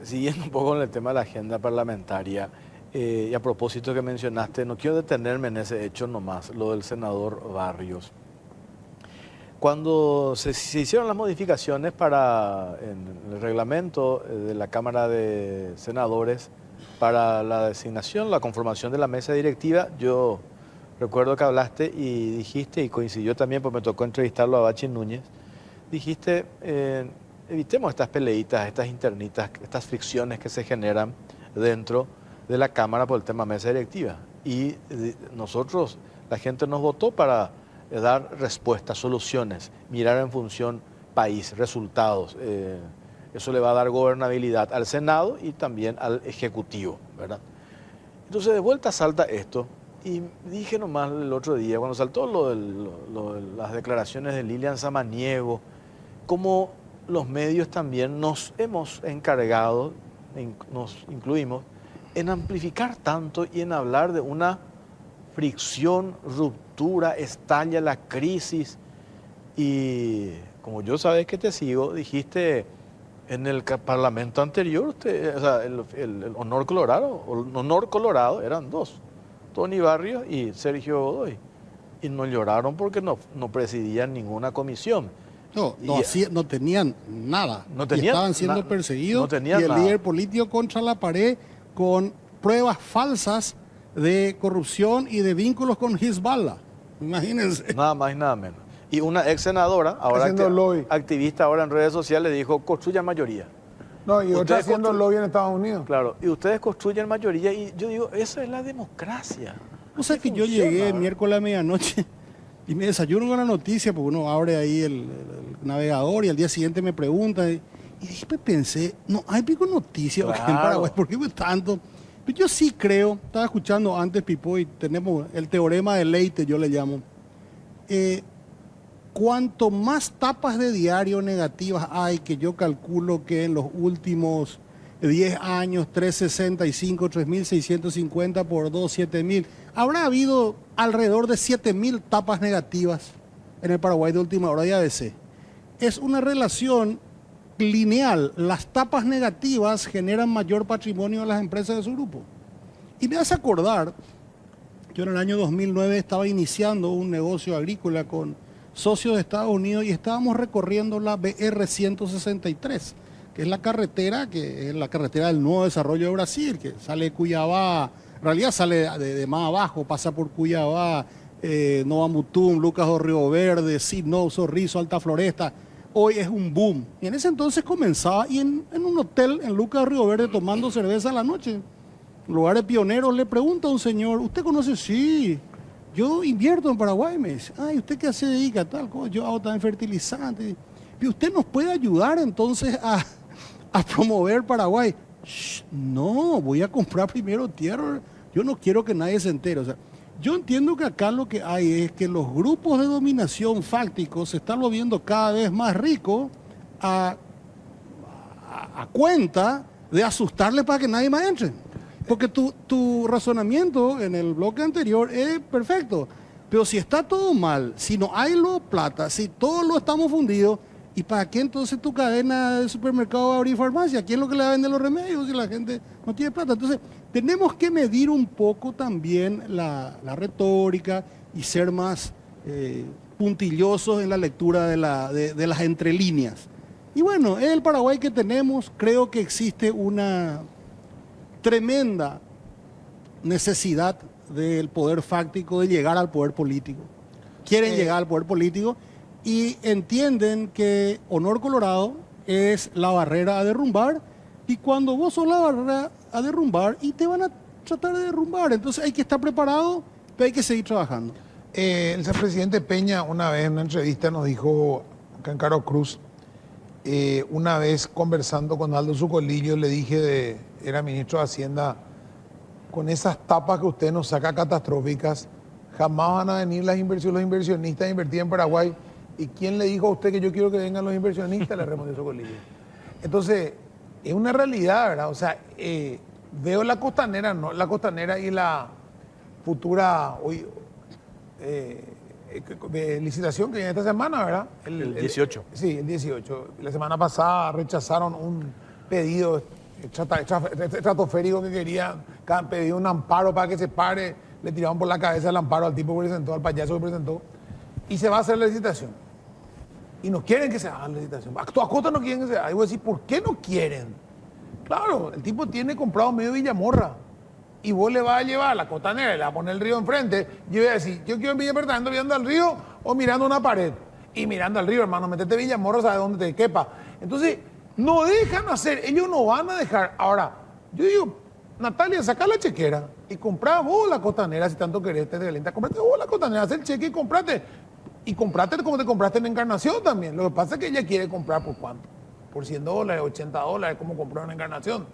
siguiendo un poco con el tema de la agenda parlamentaria, y a propósito que mencionaste, no quiero detenerme en ese hecho nomás, lo del senador Barrios. Cuando se hicieron las modificaciones en el reglamento de la Cámara de Senadores para la designación, la conformación de la mesa directiva, yo recuerdo que hablaste y dijiste, y coincidió también, porque me tocó entrevistarlo a Bachi Núñez, dijiste, evitemos estas peleitas, estas internitas, estas fricciones que se generan dentro de la Cámara por el tema mesa directiva. Y nosotros, la gente nos votó para dar respuestas, soluciones, mirar en función país, resultados. Eso le va a dar gobernabilidad al Senado y también al Ejecutivo, ¿verdad? Entonces, de vuelta salta esto. Y dije nomás el otro día, cuando saltó las declaraciones de Lilian Samaniego, cómo los medios también nos hemos encargado, nos incluimos, en amplificar tanto y en hablar de una fricción, ruptura, estalla la crisis. Y como yo sabes que te sigo, dijiste en el parlamento anterior, o sea, el honor colorado eran dos. Tony Barrios y Sergio Godoy. Y no lloraron porque no presidían ninguna comisión. No tenían nada. Estaban siendo perseguidos. Y el líder político contra la pared con pruebas falsas de corrupción y de vínculos con Hezbollah. Imagínense. Nada más y nada menos. Y una ex senadora, ahora activista ahora en redes sociales, dijo, construyan mayoría. No, y otra haciendo lobby en Estados Unidos. Claro, y ustedes construyen mayoría y yo digo, eso es la democracia. O sea que yo llegué miércoles a medianoche y me desayuno con la noticia, porque uno abre ahí el navegador y al día siguiente me pregunta. Y después pensé, no, hay pico noticias en Paraguay, ¿por qué tanto? Pero yo sí creo, estaba escuchando antes Pipo y tenemos el teorema de Leite, yo le llamo. Cuanto más tapas de diario negativas hay, que yo calculo que en los últimos 10 años, 365, 3.650 por 2, 7.000, habrá habido alrededor de 7.000 tapas negativas en el Paraguay de última hora de ABC. Es una relación lineal. Las tapas negativas generan mayor patrimonio a las empresas de su grupo. Y me hace acordar, yo en el año 2009 estaba iniciando un negocio agrícola con socios de Estados Unidos y estábamos recorriendo la BR-163, que es la carretera del nuevo desarrollo de Brasil, que sale de Cuiabá, en realidad sale de más abajo, pasa por Cuiabá, Nova Mutum, Lucas do Río Verde, Sidnó, Sorriso, Alta Floresta. Hoy es un boom. Y en ese entonces comenzaba, y en un hotel en Lucas do Río Verde tomando cerveza a la noche, en lugares pioneros, le pregunta a un señor, ¿usted conoce? Sí. Yo invierto en Paraguay, me dice. Ay, ¿usted qué se dedica? Tal cosa. Yo hago también fertilizantes. ¿Y usted nos puede ayudar entonces a promover Paraguay? Shh, no, voy a comprar primero tierra. Yo no quiero que nadie se entere. O sea, yo entiendo que acá lo que hay es que los grupos de dominación fácticos se están volviendo cada vez más ricos a cuenta de asustarle para que nadie más entre. Porque tu razonamiento en el bloque anterior es perfecto. Pero si está todo mal, si no hay plata, si todos lo estamos fundidos, ¿y para qué entonces tu cadena de supermercado va a abrir farmacia? ¿Quién es lo que le va a vender los remedios si la gente no tiene plata? Entonces, tenemos que medir un poco también la retórica y ser más puntillosos en la lectura de las entrelíneas. Y bueno, en el Paraguay que tenemos, creo que existe una tremenda necesidad del poder fáctico de llegar al poder político. Quieren llegar al poder político y entienden que honor colorado es la barrera a derrumbar, y cuando vos sos la barrera a derrumbar y te van a tratar de derrumbar, entonces hay que estar preparado, pero hay que seguir trabajando. El presidente Peña una vez en una entrevista nos dijo, acá en Caro Cruz, una vez conversando con Aldo Zucolillo, le dije, era ministro de Hacienda, con esas tapas que usted nos saca catastróficas, jamás van a venir los inversionistas a invertir en Paraguay. ¿Y quién le dijo a usted que yo quiero que vengan los inversionistas? Le respondió Zucolillo. Entonces, es una realidad, ¿verdad? O sea, veo la costanera, ¿no? La costanera y la futura licitación que viene esta semana, ¿verdad? El 18. Sí, el 18. La semana pasada rechazaron un pedido estratosférico que querían, pedido un amparo para que se pare, le tiraron por la cabeza el amparo al tipo que presentó, al payaso que presentó, y se va a hacer la licitación. Y no quieren que se haga la licitación. A costa no quieren que se haga. Y voy a decir, ¿por qué no quieren? Claro, el tipo tiene comprado medio Villamorra. Y vos le vas a llevar a la costanera y le vas a poner el río enfrente. Yo voy a decir, yo quiero en Villa Apartamento mirando al río o mirando una pared. Y mirando al río, hermano, metete Villamorra, sabes dónde te quepa. Entonces, no dejan hacer, ellos no van a dejar. Ahora, yo digo, Natalia, saca la chequera y comprá vos la costanera, si tanto querés, te calienta, comprate vos la costanera, haz el cheque y comprate. Y comprate como te compraste en Encarnación también. Lo que pasa es que ella quiere comprar por cuánto, por $100, $80, como compró en Encarnación.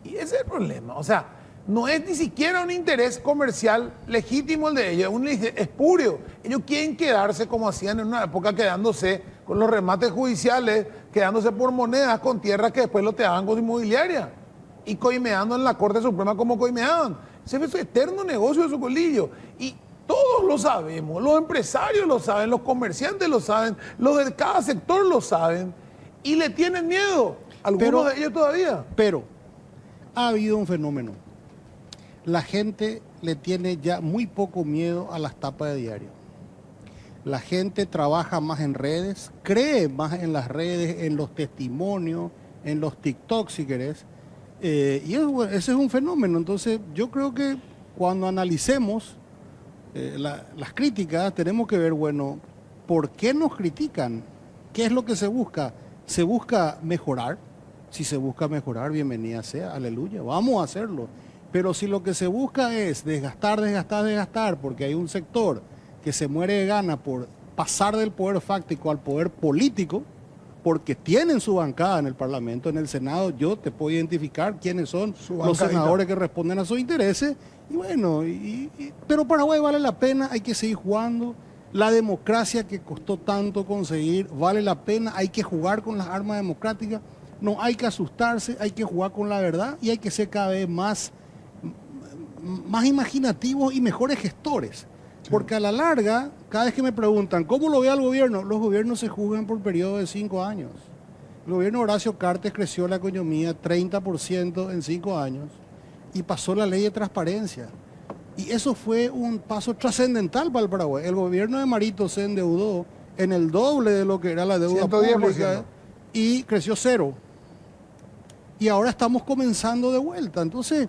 Y ese es el problema. O sea, no es ni siquiera un interés comercial legítimo el de ellos, es un interés espurio. Ellos quieren quedarse como hacían en una época, quedándose con los remates judiciales, quedándose por monedas con tierras que después lo te daban con inmobiliaria y coimeando en la Corte Suprema como coimeaban. Ese es su eterno negocio de Zucolillo. Y todos lo sabemos, los empresarios lo saben, los comerciantes lo saben, los de cada sector lo saben y le tienen miedo, algunos de ellos todavía. Pero ha habido un fenómeno. La gente le tiene ya muy poco miedo a las tapas de diario. La gente trabaja más en redes, cree más en las redes, en los testimonios, en los TikToks si querés. Y ese es un fenómeno. Entonces yo creo que cuando analicemos las críticas tenemos que ver, bueno, ¿por qué nos critican? ¿Qué es lo que se busca? ¿Se busca mejorar? Si se busca mejorar, bienvenida sea, aleluya, vamos a hacerlo. Pero si lo que se busca es desgastar, porque hay un sector que se muere de gana por pasar del poder fáctico al poder político, porque tienen su bancada en el Parlamento, en el Senado, yo te puedo identificar quiénes son los senadores que responden a sus intereses, y bueno, pero Paraguay vale la pena, hay que seguir jugando. La democracia que costó tanto conseguir, vale la pena, hay que jugar con las armas democráticas, no hay que asustarse, hay que jugar con la verdad y hay que ser cada vez más imaginativos y mejores gestores. Sí. Porque a la larga, cada vez que me preguntan, ¿cómo lo ve al gobierno? Los gobiernos se juzgan por periodo de 5 años. El gobierno de Horacio Cartes creció la economía 30% en 5 años y pasó la ley de transparencia. Y eso fue un paso trascendental para el Paraguay. El gobierno de Marito se endeudó en el doble de lo que era la deuda 110%. Pública y creció 0. Y ahora estamos comenzando de vuelta. Entonces,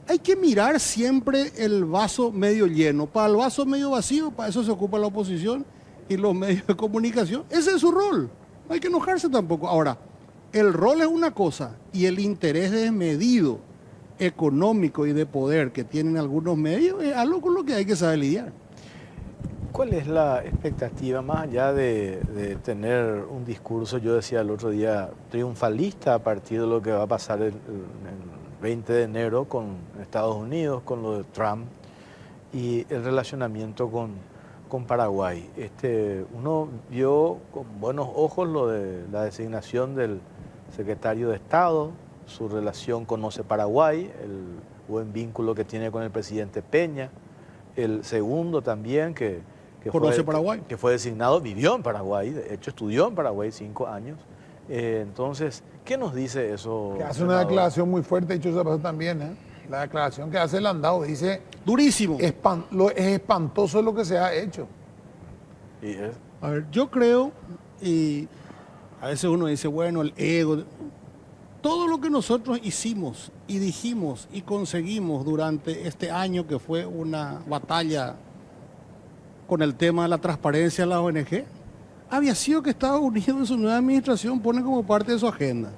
hay que mirar siempre el vaso medio lleno. Para el vaso medio vacío, para eso se ocupa la oposición y los medios de comunicación. Ese es su rol. No hay que enojarse tampoco. Ahora, el rol es una cosa y el interés desmedido económico y de poder que tienen algunos medios es algo con lo que hay que saber lidiar. ¿Cuál es la expectativa, más allá de tener un discurso, yo decía el otro día, triunfalista a partir de lo que va a pasar el 20 de enero con Estados Unidos, con lo de Trump y el relacionamiento con Paraguay? Uno vio con buenos ojos lo de la designación del secretario de Estado, su relación conoce Paraguay, el buen vínculo que tiene con el presidente Peña. El segundo también, Conoce Paraguay. que fue designado, vivió en Paraguay, de hecho estudió en Paraguay 5 años. Entonces, ¿qué nos dice eso? Que hace senador? una declaración muy fuerte, dicho sea paso también, ¿eh? La declaración que hace Landau dice, Durísimo. es espantoso lo que se ha hecho. Y es- A ver, yo creo, y a veces uno dice, bueno, el ego. Todo lo que nosotros hicimos y dijimos y conseguimos durante este año que fue una batalla con el tema de la transparencia de la ONG, había sido que Estados Unidos en su nueva administración pone como parte de su agenda.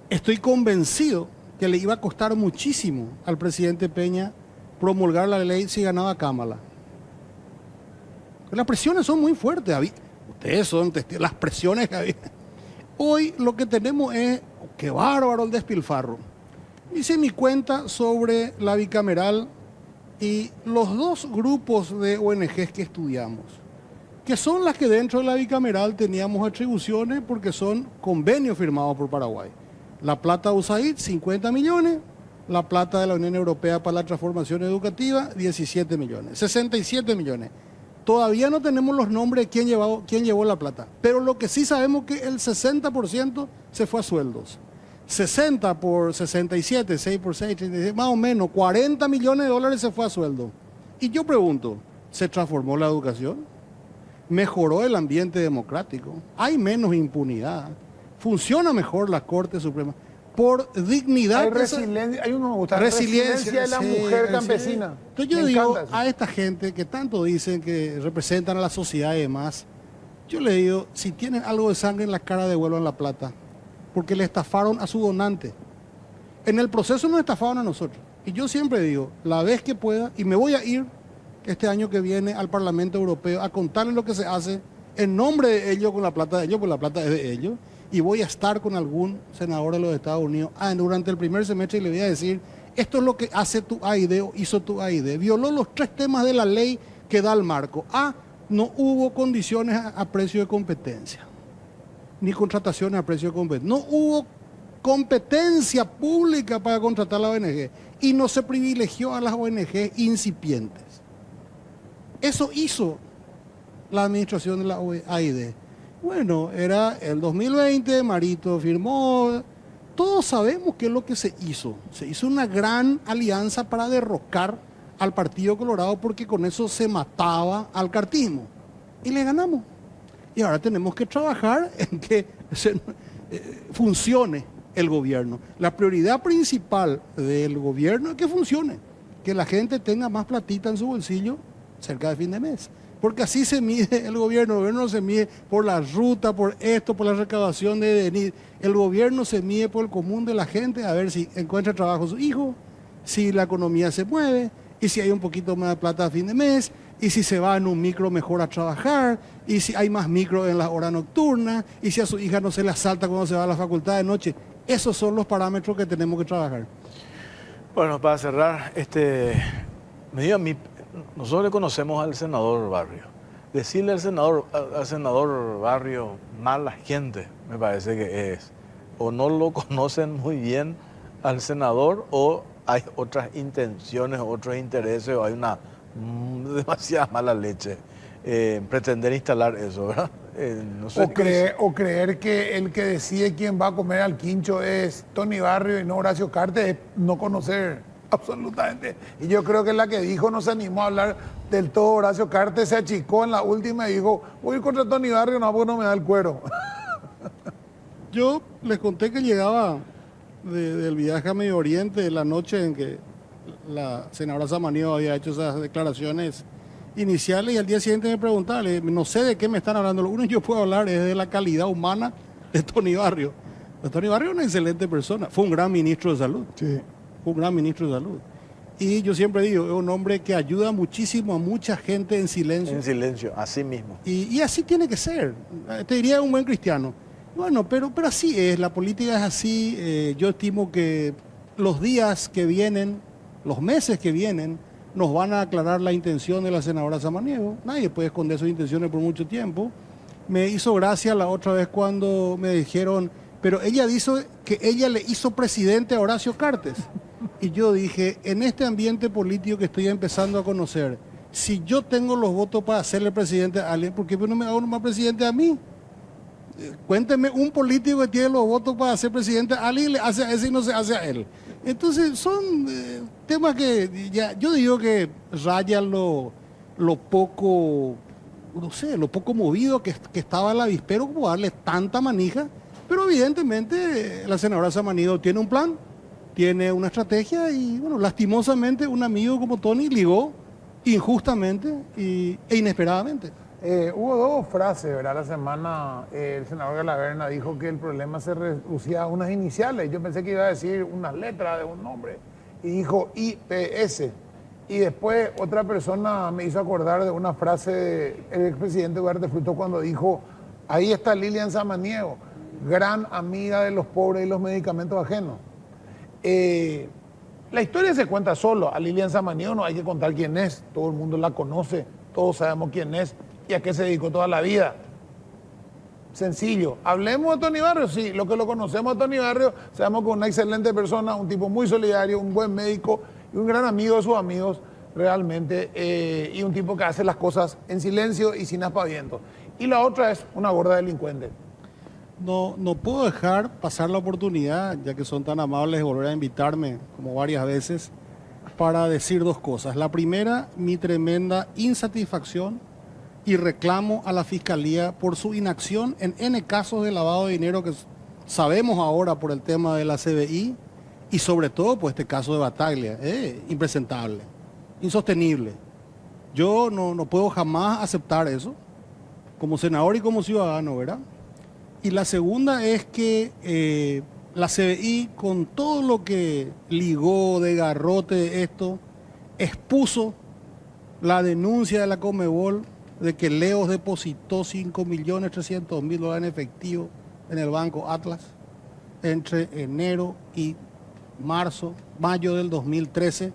Estoy convencido que le iba a costar muchísimo al presidente Peña promulgar la ley si ganaba Kamala. Las presiones son muy fuertes. Ustedes son testigos, las presiones que había. Hoy lo que tenemos es, qué bárbaro el despilfarro. Hice mi cuenta sobre la bicameral y los dos grupos de ONGs que estudiamos, que son las que dentro de la bicameral teníamos atribuciones porque son convenios firmados por Paraguay. La plata de USAID, 50 millones, la plata de la Unión Europea para la Transformación Educativa, 17 millones, 67 millones. Todavía no tenemos los nombres de quién llevó la plata, pero lo que sí sabemos es que el 60% se fue a sueldos. 60 por 67, 6 por 6, 36, más o menos 40 millones de dólares se fue a sueldo. Y yo pregunto, ¿se transformó la educación? ¿Mejoró el ambiente democrático? ¿Hay menos impunidad? ¿Funciona mejor la Corte Suprema? Por dignidad... Hay resiliencia, hay uno me gusta, resiliencia de la sí, mujer sí. campesina. Entonces yo Me digo encanta eso. a esta gente que tanto dicen que representan a la sociedad y demás, yo le digo, si tienen algo de sangre en la cara, devuelvan la plata, porque le estafaron a su donante. En el proceso nos estafaron a nosotros. Y yo siempre digo, la vez que pueda, y me voy a ir este año que viene al Parlamento Europeo a contarles lo que se hace en nombre de ellos, con la plata de ellos, porque la plata es de ellos, y voy a estar con algún senador de los Estados Unidos durante el primer semestre y le voy a decir, esto es lo que hace tu AID o hizo tu AID. Violó los 3 temas de la ley que da el marco. No hubo condiciones a precio de competencia, ni contrataciones a precio de competencia. No hubo competencia pública para contratar a la ONG y no se privilegió a las ONG incipientes. Eso hizo la administración de la AID. Bueno, era el 2020, Marito firmó, todos sabemos qué es lo que se hizo. Se hizo una gran alianza para derrocar al Partido Colorado porque con eso se mataba al cartismo. Y le ganamos. Y ahora tenemos que trabajar en que funcione el gobierno. La prioridad principal del gobierno es que funcione, que la gente tenga más platita en su bolsillo cerca de fin de mes. Porque así se mide el gobierno no se mide por la ruta, por esto, por la recaudación de DNI. El gobierno se mide por el común de la gente, a ver si encuentra trabajo su hijo, si la economía se mueve, y si hay un poquito más de plata a fin de mes, y si se va en un micro mejor a trabajar, y si hay más micro en las horas nocturnas, y si a su hija no se le asalta cuando se va a la facultad de noche. Esos son los parámetros que tenemos que trabajar. Bueno, para cerrar, me diga a mí, nosotros le conocemos al senador Barrio. Decirle al senador Barrio mala gente, me parece que es. O no lo conocen muy bien al senador, o hay otras intenciones, otros intereses, o hay una demasiada mala leche. Pretender instalar eso, ¿verdad? No sé O creer que el que decide quién va a comer al quincho es Tony Barrio y no Horacio Cartes, es no conocer absolutamente. Y yo creo que la que dijo no se animó a hablar del todo Horacio Cartes, se achicó en la última y dijo, voy a ir contra Tony Barrio, no, porque no me da el cuero. Yo les conté que llegaba del viaje a Medio Oriente la noche en que la senadora Samaniego había hecho esas declaraciones iniciales y al día siguiente me preguntaba, no sé de qué me están hablando. Lo único que yo puedo hablar es de la calidad humana de Tony Barrio. Tony Barrio es una excelente persona, fue un gran ministro de salud. Sí. Fue un gran ministro de salud. Y yo siempre digo, es un hombre que ayuda muchísimo a mucha gente en silencio. En silencio, así mismo. Y así tiene que ser. Te diría un buen cristiano. Bueno, pero así es, la política es así. Yo estimo que los días que vienen, los meses que vienen, nos van a aclarar la intención de la senadora Samaniego. Nadie puede esconder sus intenciones por mucho tiempo. Me hizo gracia la otra vez cuando me dijeron pero ella dice que ella le hizo presidente a Horacio Cartes. Y yo dije, en este ambiente político que estoy empezando a conocer, si yo tengo los votos para hacerle presidente a alguien, ¿por qué no me hago más presidente a mí? Cuénteme un político que tiene los votos para hacer presidente a alguien, le hace a ese y no se hace a él. Entonces son temas que ya, yo digo que rayan lo poco, no sé, lo poco movido que estaba el avispero, como darle tanta manija. Pero evidentemente la senadora Samaniego tiene un plan, tiene una estrategia y, bueno, lastimosamente un amigo como Tony ligó injustamente e inesperadamente. Hubo dos frases, ¿verdad? La semana el senador Galaverna dijo que el problema se reducía a unas iniciales. Yo pensé que iba a decir unas letras de un nombre y dijo IPS. Y después otra persona me hizo acordar de una frase del expresidente Duarte Fruto cuando dijo, ahí está Lilian Samaniego, gran amiga de los pobres y los medicamentos ajenos. La historia se cuenta solo. A Lilian Samaniego no hay que contar quién es. Todo el mundo la conoce, todos sabemos quién es y a qué se dedicó toda la vida. Sencillo. Hablemos de Tony Barrio, sí. Lo que lo conocemos a Tony Barrio, sabemos que es una excelente persona, un tipo muy solidario, un buen médico y un gran amigo de sus amigos, realmente, y un tipo que hace las cosas en silencio y sin aspavientos. Y la otra es una gorda delincuente. No puedo dejar pasar la oportunidad, ya que son tan amables de volver a invitarme, como varias veces, para decir dos cosas. La primera, mi tremenda insatisfacción y reclamo a la Fiscalía por su inacción en N casos de lavado de dinero que sabemos ahora por el tema de la CBI y sobre todo por este caso de Bataglia. Impresentable, insostenible. Yo no puedo jamás aceptar eso, como senador y como ciudadano, ¿verdad? Y la segunda es que la CBI, con todo lo que ligó de garrote esto, expuso la denuncia de la Conmebol de que Leos depositó $5.300.000 en efectivo en el Banco Atlas entre enero y mayo del 2013.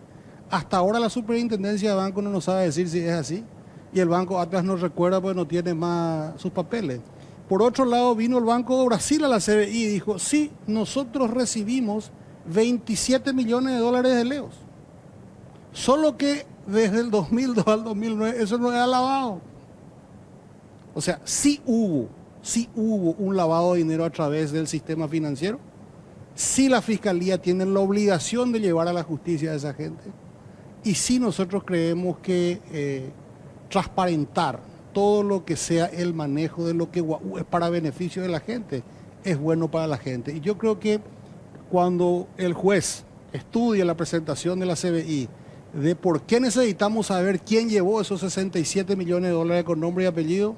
Hasta ahora la Superintendencia de Banco no nos sabe decir si es así y el Banco Atlas no recuerda porque no tiene más sus papeles. Por otro lado, vino el Banco de Brasil a la CBI y dijo, sí, nosotros recibimos $27 millones de Leos. Solo que desde el 2002 al 2009 eso no era lavado. O sea, sí hubo un lavado de dinero a través del sistema financiero. Sí la Fiscalía tiene la obligación de llevar a la justicia a esa gente. Y sí nosotros creemos que transparentar todo lo que sea el manejo de lo que es para beneficio de la gente, es bueno para la gente. Y yo creo que cuando el juez estudia la presentación de la CBI de por qué necesitamos saber quién llevó esos $67 millones con nombre y apellido,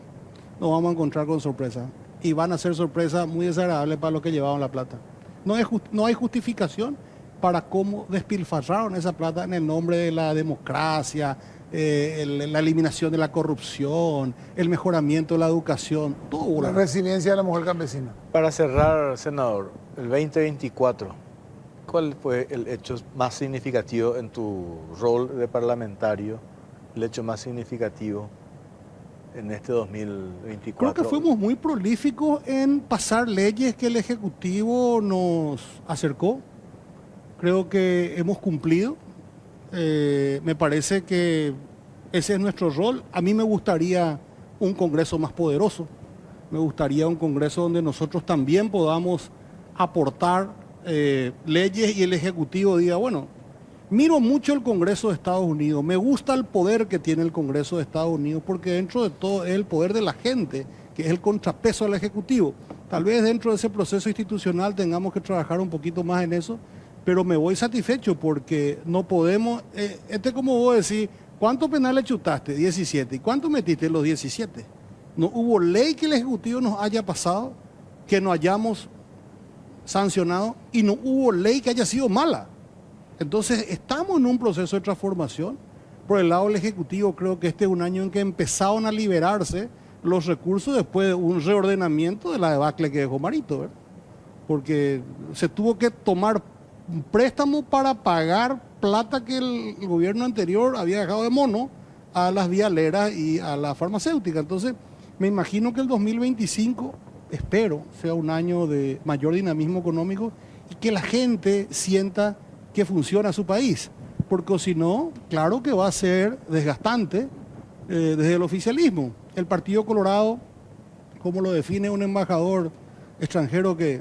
nos vamos a encontrar con sorpresa. Y van a ser sorpresas muy desagradables para los que llevaban la plata. No hay justificación para cómo despilfarraron esa plata en el nombre de la democracia, la eliminación de la corrupción, el mejoramiento de la educación, todo. La resiliencia de la mujer campesina. Para cerrar, senador, el 2024, ¿cuál fue el hecho más significativo en tu rol de parlamentario? El hecho más significativo en este 2024. Creo que fuimos muy prolíficos en pasar leyes que el Ejecutivo nos acercó. Creo que hemos cumplido. Me parece que ese es nuestro rol. A mí me gustaría un Congreso más poderoso. Me gustaría un Congreso donde nosotros también podamos aportar leyes y el Ejecutivo diga, bueno, miro mucho el Congreso de Estados Unidos, me gusta el poder que tiene el Congreso de Estados Unidos porque dentro de todo es el poder de la gente, que es el contrapeso al Ejecutivo. Tal vez dentro de ese proceso institucional tengamos que trabajar un poquito más en eso, pero me voy satisfecho porque no podemos, como vos decís, ¿cuántos penales chutaste? 17. ¿Y cuánto metiste? Los 17. No hubo ley que el Ejecutivo nos haya pasado, que no hayamos sancionado, y no hubo ley que haya sido mala. Entonces, estamos en un proceso de transformación. Por el lado del Ejecutivo, creo que este es un año en que empezaron a liberarse los recursos después de un reordenamiento de la debacle que dejó Marito, ¿verdad? Porque se tuvo que tomar un préstamo para pagar plata que el gobierno anterior había dejado de mono a las vialeras y a la farmacéutica. Entonces, me imagino que el 2025 espero, sea un año de mayor dinamismo económico y que la gente sienta que funciona su país. Porque si no, claro que va a ser desgastante desde el oficialismo. El Partido Colorado, como lo define un embajador extranjero que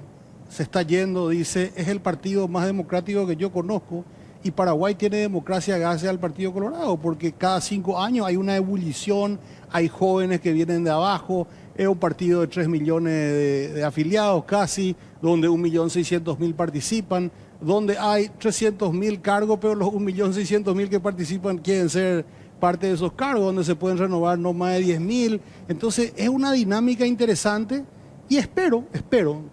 se está yendo, dice, es el partido más democrático que yo conozco, y Paraguay tiene democracia gracias al Partido Colorado, porque cada 5 años hay una ebullición, hay jóvenes que vienen de abajo, es un partido de 3 millones de afiliados casi, donde 1.600.000 participan, donde hay 300.000 cargos, pero los 1.600.000 que participan quieren ser parte de esos cargos, donde se pueden renovar no más de 10.000. Entonces es una dinámica interesante y espero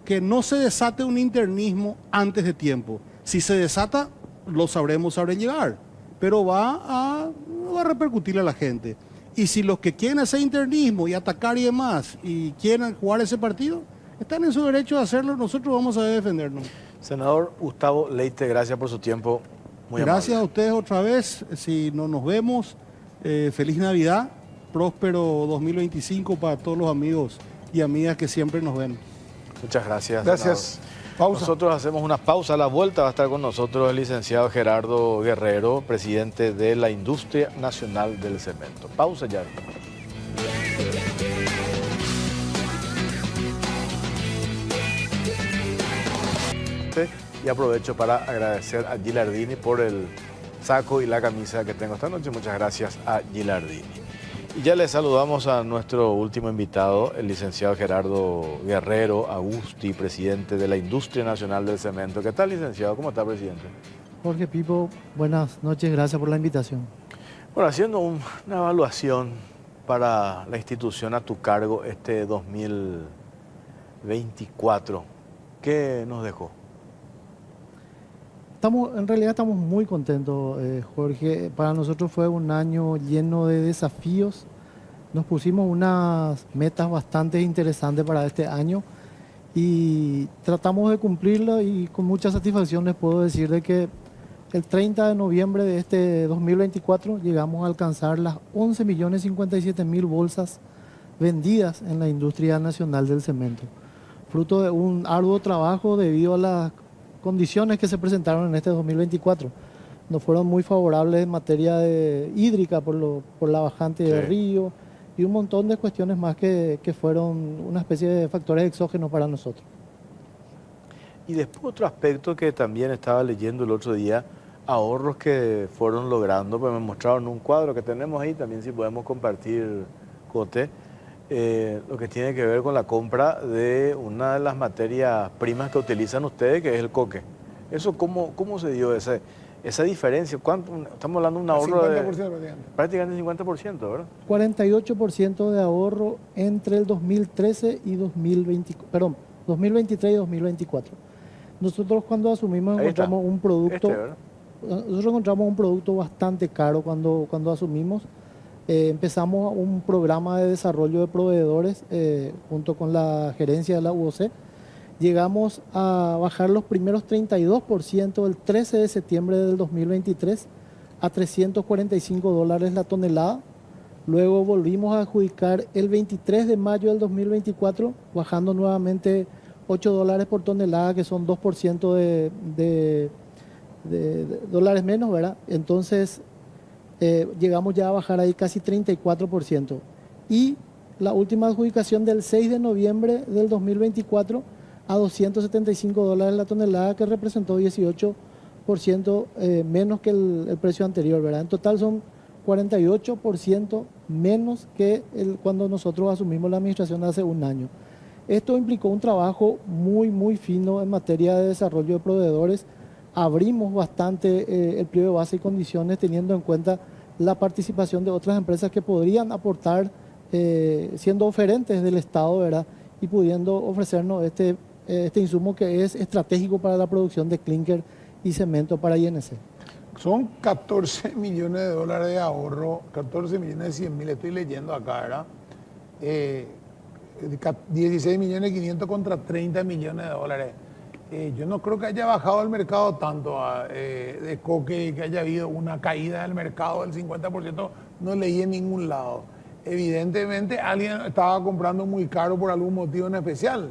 que no se desate un internismo antes de tiempo. Si se desata, lo sabremos llegar, pero va a repercutir a la gente. Y si los que quieren hacer internismo y atacar y demás, y quieren jugar ese partido, están en su derecho de hacerlo, nosotros vamos a defendernos. Senador Gustavo Leite, gracias por su tiempo. Muy Gracias amable. a ustedes otra vez. Si no nos vemos, feliz Navidad, próspero 2025 para todos los amigos y amigas que siempre nos ven. Muchas gracias. Gracias. Senador. Pausa. Nosotros hacemos una pausa. A la vuelta va a estar con nosotros el licenciado Gerardo Guerrero, presidente de la Industria Nacional del Cemento. Pausa ya. Y aprovecho para agradecer a Gilardini por el saco y la camisa que tengo esta noche. Muchas gracias a Gilardini. Y ya le saludamos a nuestro último invitado, el licenciado Gerardo Guerrero Agusti, presidente de la Industria Nacional del Cemento. ¿Qué tal, licenciado? ¿Cómo está, presidente? Jorge Pipo, buenas noches, gracias por la invitación. Bueno, haciendo una evaluación para la institución a tu cargo este 2024, ¿qué nos dejó? En realidad estamos muy contentos, Jorge. Para nosotros fue un año lleno de desafíos. Nos pusimos unas metas bastante interesantes para este año y tratamos de cumplirlo, y con mucha satisfacción les puedo decir de que el 30 de noviembre de este 2024 llegamos a alcanzar las 11.057.000 bolsas vendidas en la industria nacional del cemento, fruto de un arduo trabajo debido a las condiciones que se presentaron en este 2024. Nos fueron muy favorables en materia hídrica por la bajante del río y un montón de cuestiones más que fueron una especie de factores exógenos para nosotros. Y después otro aspecto que también estaba leyendo el otro día, ahorros que fueron logrando, pues me mostraron un cuadro que tenemos ahí, también si podemos compartir, Cote, lo que tiene que ver con la compra de una de las materias primas que utilizan ustedes, que es el coque. ¿Eso cómo se dio esa diferencia? ¿Cuánto? Estamos hablando de un ahorro 50% de prácticamente 50%, ¿verdad? 48% de ahorro entre el 2013 y 2023 y 2024. Nosotros cuando asumimos encontramos un producto, nosotros encontramos un producto bastante caro cuando asumimos. Empezamos un programa de desarrollo de proveedores junto con la gerencia de la UOC. Llegamos a bajar los primeros 32% el 13 de septiembre del 2023 a $345 la tonelada. Luego volvimos a adjudicar el 23 de mayo del 2024, bajando nuevamente $8 por tonelada, que son 2% de dólares menos, ¿verdad? Entonces llegamos ya a bajar ahí casi 34%. Y la última adjudicación del 6 de noviembre del 2024 a $275 la tonelada, que representó 18% menos que el precio anterior, ¿verdad? En total son 48% menos que cuando nosotros asumimos la administración hace un año. Esto implicó un trabajo muy fino en materia de desarrollo de proveedores. Abrimos bastante el pliego de base y condiciones, teniendo en cuenta la participación de otras empresas que podrían aportar, siendo oferentes del Estado, ¿verdad? Y pudiendo ofrecernos este insumo que es estratégico para la producción de clinker y cemento para INC. Son 14 millones de dólares de ahorro, 14 millones 100 mil, estoy leyendo acá, ¿verdad? 16 millones 500 contra 30 millones de dólares. Yo no creo que haya bajado el mercado tanto de coque, que haya habido una caída del mercado del 50%, no leí en ningún lado. evidentemente alguien estaba comprando muy caro por algún motivo en especial.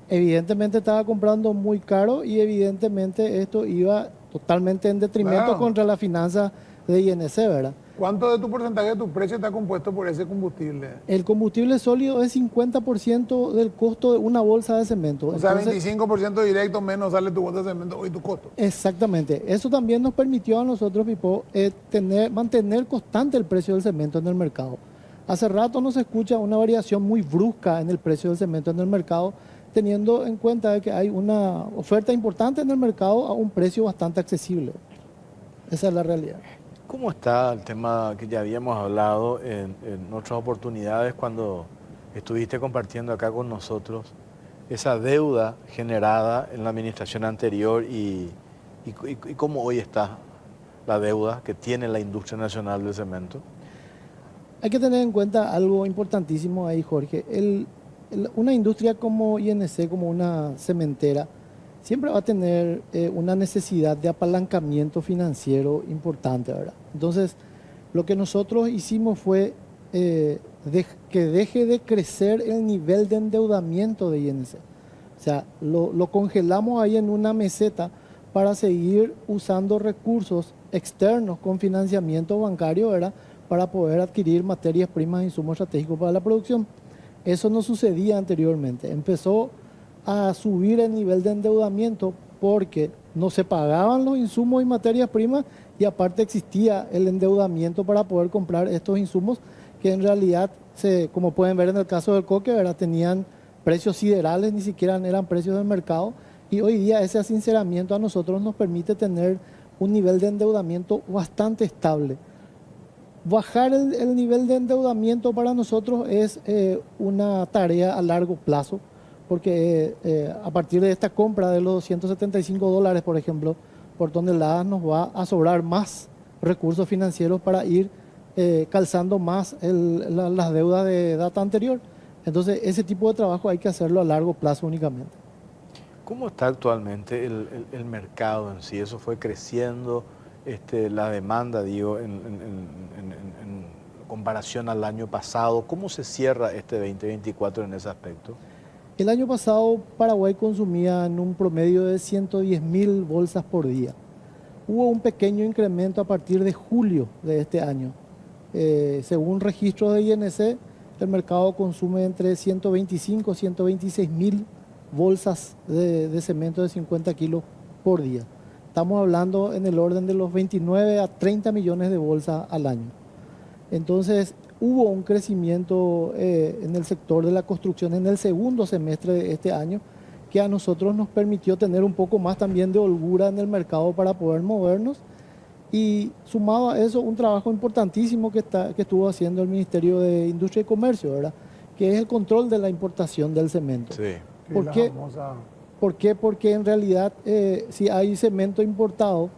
Evidentemente estaba comprando muy caro y evidentemente esto iba totalmente en detrimento Claro. contra la finanza de INC, ¿verdad? ¿Cuánto de tu porcentaje de tu precio está compuesto por ese combustible? El combustible sólido es 50% del costo de una bolsa de cemento. O sea, Entonces, 25% directo menos sale tu bolsa de cemento y tu costo. exactamente. Eso también nos permitió a nosotros, Pipo, mantener constante el precio del cemento en el mercado. Hace rato no se escucha una variación muy brusca en el precio del cemento en el mercado, teniendo en cuenta de que hay una oferta importante en el mercado a un precio bastante accesible. Esa es la realidad. ¿Cómo está el tema que ya habíamos hablado en otras oportunidades cuando estuviste compartiendo acá con nosotros? Esa deuda generada en la administración anterior y cómo hoy está la deuda que tiene la industria nacional del cemento. Hay que tener en cuenta algo importantísimo ahí, Jorge. Una industria como INC, como una cementera, siempre va a tener una necesidad de apalancamiento financiero importante, ¿verdad? Entonces, lo que nosotros hicimos fue que deje de crecer el nivel de endeudamiento de INC. O sea, lo congelamos ahí en una meseta para seguir usando recursos externos con financiamiento bancario, ¿verdad?, para poder adquirir materias primas e insumos estratégicos para la producción. Eso no sucedía anteriormente. Empezó a subir el nivel de endeudamiento porque no se pagaban los insumos y materias primas y aparte existía el endeudamiento para poder comprar estos insumos que en realidad, como pueden ver en el caso del coque, ¿verdad?, tenían precios siderales, ni siquiera eran precios del mercado, y hoy día ese asinceramiento a nosotros nos permite tener un nivel de endeudamiento bastante estable. Bajar el nivel de endeudamiento para nosotros es una tarea a largo plazo, porque a partir de esta compra de los $275, por ejemplo, por tonelada, nos va a sobrar más recursos financieros para ir calzando más las deudas de data anterior. Entonces, ese tipo de trabajo hay que hacerlo a largo plazo únicamente. ¿Cómo está actualmente el mercado en sí? ¿Eso fue creciendo? La demanda, digo, en comparación al año pasado. ¿Cómo se cierra este 2024 en ese aspecto? El año pasado Paraguay consumía en un promedio de 110.000 bolsas por día. Hubo un pequeño incremento a partir de julio de este año. Según registros de INC, el mercado consume entre 125 y 126.000 bolsas de cemento de 50 kilos por día. Estamos hablando en el orden de los 29 a 30 millones de bolsas al año. Entonces, hubo un crecimiento en el sector de la construcción en el segundo semestre de este año, que a nosotros nos permitió tener un poco más también de holgura en el mercado para poder movernos. Y sumado a eso, un trabajo importantísimo que estuvo haciendo el Ministerio de Industria y Comercio, ¿verdad?, que es el control de la importación del cemento. Sí. ¿Por qué? ¿Por qué? Porque en realidad si hay cemento importado,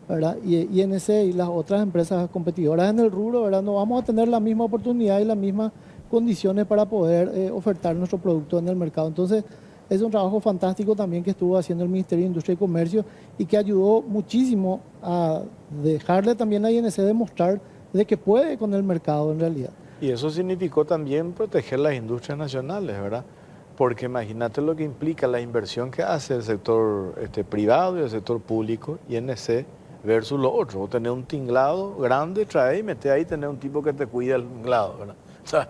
¿verdad?, y INC y las otras empresas competidoras en el rubro, ¿verdad?, no vamos a tener la misma oportunidad y las mismas condiciones para poder ofertar nuestro producto en el mercado. Entonces, es un trabajo fantástico también que estuvo haciendo el Ministerio de Industria y Comercio y que ayudó muchísimo a dejarle también a INC demostrar de que puede con el mercado en realidad. Y eso significó también proteger las industrias nacionales, ¿verdad? Porque imagínate lo que implica la inversión que hace el sector privado y el sector público, INC, versus lo otro. O tener un tinglado grande, trae y mete ahí, tener un tipo que te cuida el tinglado, ¿verdad? O sea,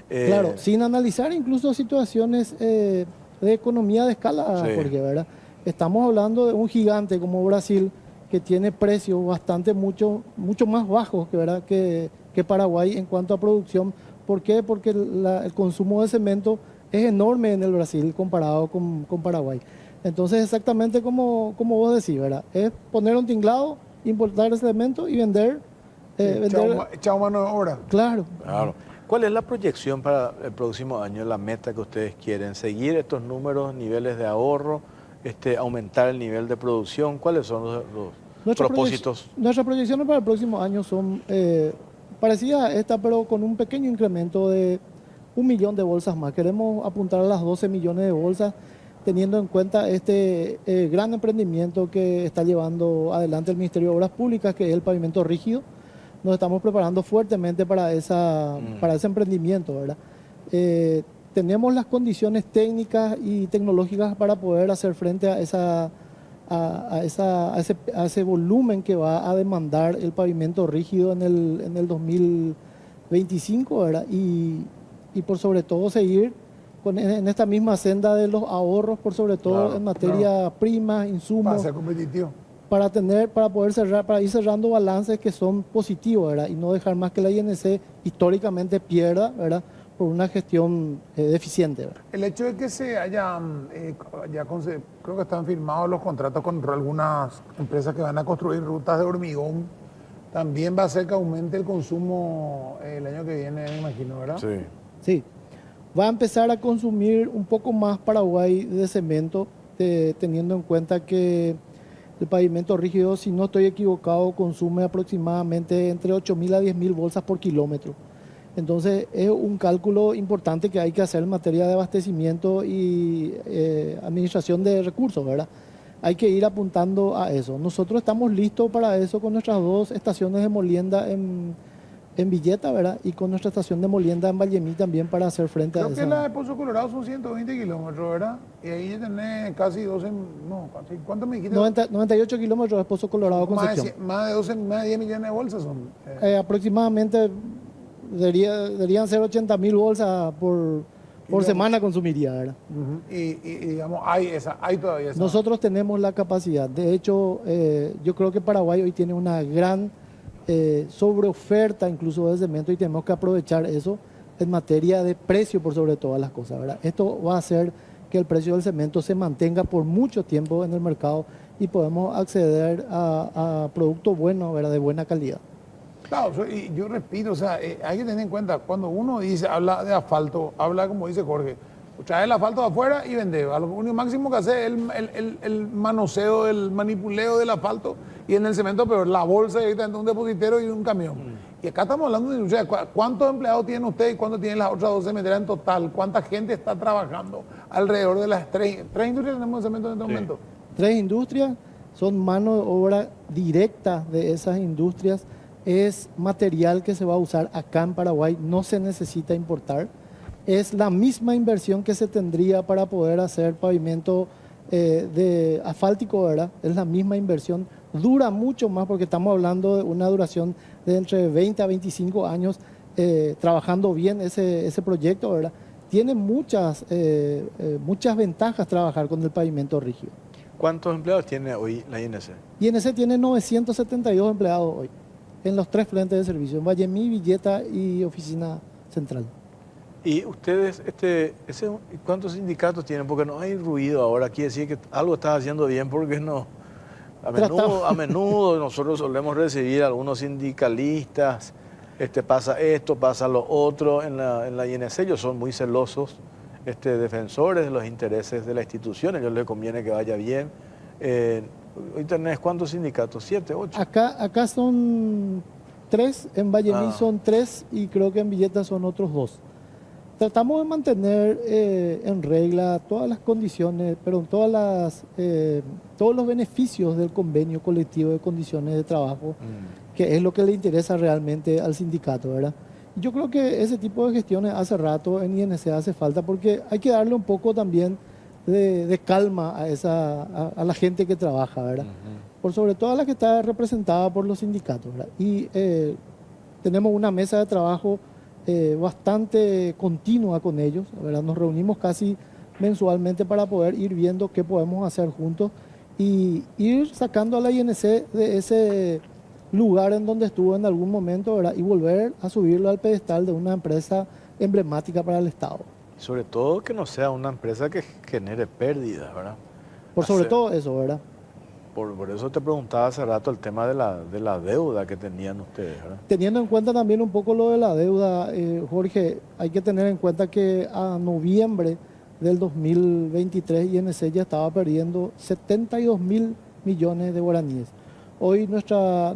claro, sin analizar incluso situaciones de economía de escala, Sí. Porque, ¿verdad?, estamos hablando de un gigante como Brasil que tiene precios bastante mucho más bajos que Paraguay en cuanto a producción. ¿Por qué? Porque el consumo de cemento es enorme en el Brasil comparado con Paraguay. Entonces, exactamente como vos decís, ¿verdad?, es poner un tinglado, importar el cemento y vender. Chao mano de obra. Claro. Claro. ¿Cuál es la proyección para el próximo año, la meta que ustedes quieren? ¿Seguir estos números, niveles de ahorro, aumentar el nivel de producción? ¿Cuáles son los propósitos? Nuestras proyecciones para el próximo año son parecidas a esta, pero con un pequeño incremento de 1 millón de bolsas más. Queremos apuntar a las 12 millones de bolsas, teniendo en cuenta este gran emprendimiento que está llevando adelante el Ministerio de Obras Públicas, que es el pavimento rígido, nos estamos preparando fuertemente para ese emprendimiento, ¿verdad? Tenemos las condiciones técnicas y tecnológicas para poder hacer frente a ese volumen que va a demandar el pavimento rígido en el 2025, ¿verdad? Y por sobre todo seguir en esta misma senda de los ahorros, por sobre todo en materia prima, insumos. Para ser competitivo. Para poder cerrar, para ir cerrando balances que son positivos, ¿verdad? Y no dejar más que la INC históricamente pierda, ¿verdad? Por una gestión deficiente, ¿verdad? El hecho de que se hayan, creo que están firmados los contratos con algunas empresas que van a construir rutas de hormigón, también va a hacer que aumente el consumo el año que viene, me imagino, ¿verdad? Sí. Sí. Va a empezar a consumir un poco más Paraguay de cemento, teniendo en cuenta que el pavimento rígido, si no estoy equivocado, consume aproximadamente entre 8.000 a 10.000 bolsas por kilómetro. Entonces es un cálculo importante que hay que hacer en materia de abastecimiento y administración de recursos, ¿verdad? Hay que ir apuntando a eso. Nosotros estamos listos para eso con nuestras 2 estaciones de molienda en Villeta, ¿verdad? Y con nuestra estación de molienda en Vallemí también para hacer frente a eso. Creo que la de Pozo Colorado son 120 kilómetros, ¿verdad? Y ahí ya tenés casi 12, no, ¿cuánto me dijiste? 98 kilómetros de Pozo Colorado, Concepción. Más de 10 millones de bolsas son. Aproximadamente deberían ser 80.000 bolsas por semana consumiría, ¿verdad? Y digamos, hay todavía esa. Nosotros tenemos la capacidad. De hecho, yo creo que Paraguay hoy tiene una gran sobreoferta incluso de cemento y tenemos que aprovechar eso en materia de precio por sobre todas las cosas, ¿verdad? Esto va a hacer que el precio del cemento se mantenga por mucho tiempo en el mercado y podemos acceder a productos buenos, ¿verdad? De buena calidad. Claro, y yo repito, o sea, hay que tener en cuenta, cuando uno habla de asfalto, habla como dice Jorge, trae el asfalto de afuera y vende. Lo único máximo que hace es el manoseo, el manipuleo del asfalto y en el cemento, pero la bolsa directamente un depositero y un camión. Y acá estamos hablando de industria. ¿Cuántos empleados tiene usted y cuántos tienen las otras 12 cementeras en total? ¿Cuánta gente está trabajando alrededor de las tres industrias tenemos de cemento en este momento? 3 industrias, son mano de obra directa de esas industrias. Es material que se va a usar acá en Paraguay, no se necesita importar. Es la misma inversión que se tendría para poder hacer pavimento de asfáltico, ¿verdad? Es la misma inversión. Dura mucho más porque estamos hablando de una duración de entre 20 a 25 años trabajando bien ese proyecto, ¿verdad? Tiene muchas ventajas trabajar con el pavimento rígido. ¿Cuántos empleados tiene hoy la INC? INC tiene 972 empleados hoy en los 3 frentes de servicio, en Vallemí, Villeta y Oficina Central. ¿Y ustedes, cuántos sindicatos tienen? Porque no hay ruido ahora, quiere decir que algo estás haciendo bien, porque no. A menudo nosotros solemos recibir a algunos sindicalistas, pasa esto, pasa lo otro. En la INC ellos son muy celosos, defensores de los intereses de la institución, a ellos les conviene que vaya bien. Hoy tenés ¿cuántos sindicatos? 7, 8. Acá son 3, en Vallemí son 3 y creo que en Villeta son otros 2. Tratamos de mantener en regla todas las condiciones, todos los beneficios del convenio colectivo de condiciones de trabajo, que es lo que le interesa realmente al sindicato, ¿verdad? Yo creo que ese tipo de gestiones hace rato en INC hace falta porque hay que darle un poco también de calma a la gente que trabaja, ¿verdad? Por sobre todo a la que está representada por los sindicatos, ¿verdad? Y tenemos una mesa de trabajo bastante continua con ellos, ¿verdad? Nos reunimos casi mensualmente para poder ir viendo qué podemos hacer juntos y ir sacando a la INC de ese lugar en donde estuvo en algún momento, ¿verdad? Y volver a subirlo al pedestal de una empresa emblemática para el Estado. Sobre todo que no sea una empresa que genere pérdidas, ¿verdad? Por sobre todo eso, ¿verdad? Por eso te preguntaba hace rato el tema de la deuda que tenían ustedes, ¿verdad? Teniendo en cuenta también un poco lo de la deuda, Jorge, hay que tener en cuenta que a noviembre del 2023 INC ya estaba perdiendo 72.000 millones de guaraníes. Hoy nuestro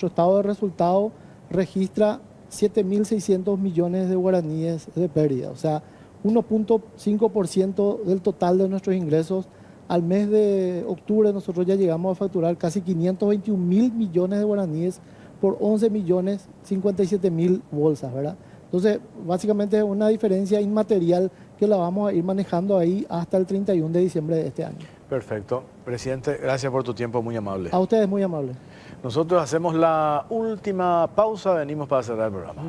estado de resultado registra 7.600 millones de guaraníes de pérdida, o sea, 1.5% del total de nuestros ingresos. Al mes de octubre nosotros ya llegamos a facturar casi 521.000 millones de guaraníes por 11 millones 57 mil bolsas, ¿verdad? Entonces, básicamente es una diferencia inmaterial que la vamos a ir manejando ahí hasta el 31 de diciembre de este año. Perfecto. Presidente, gracias por tu tiempo, muy amable. A ustedes muy amable. Nosotros hacemos la última pausa, venimos para cerrar el programa.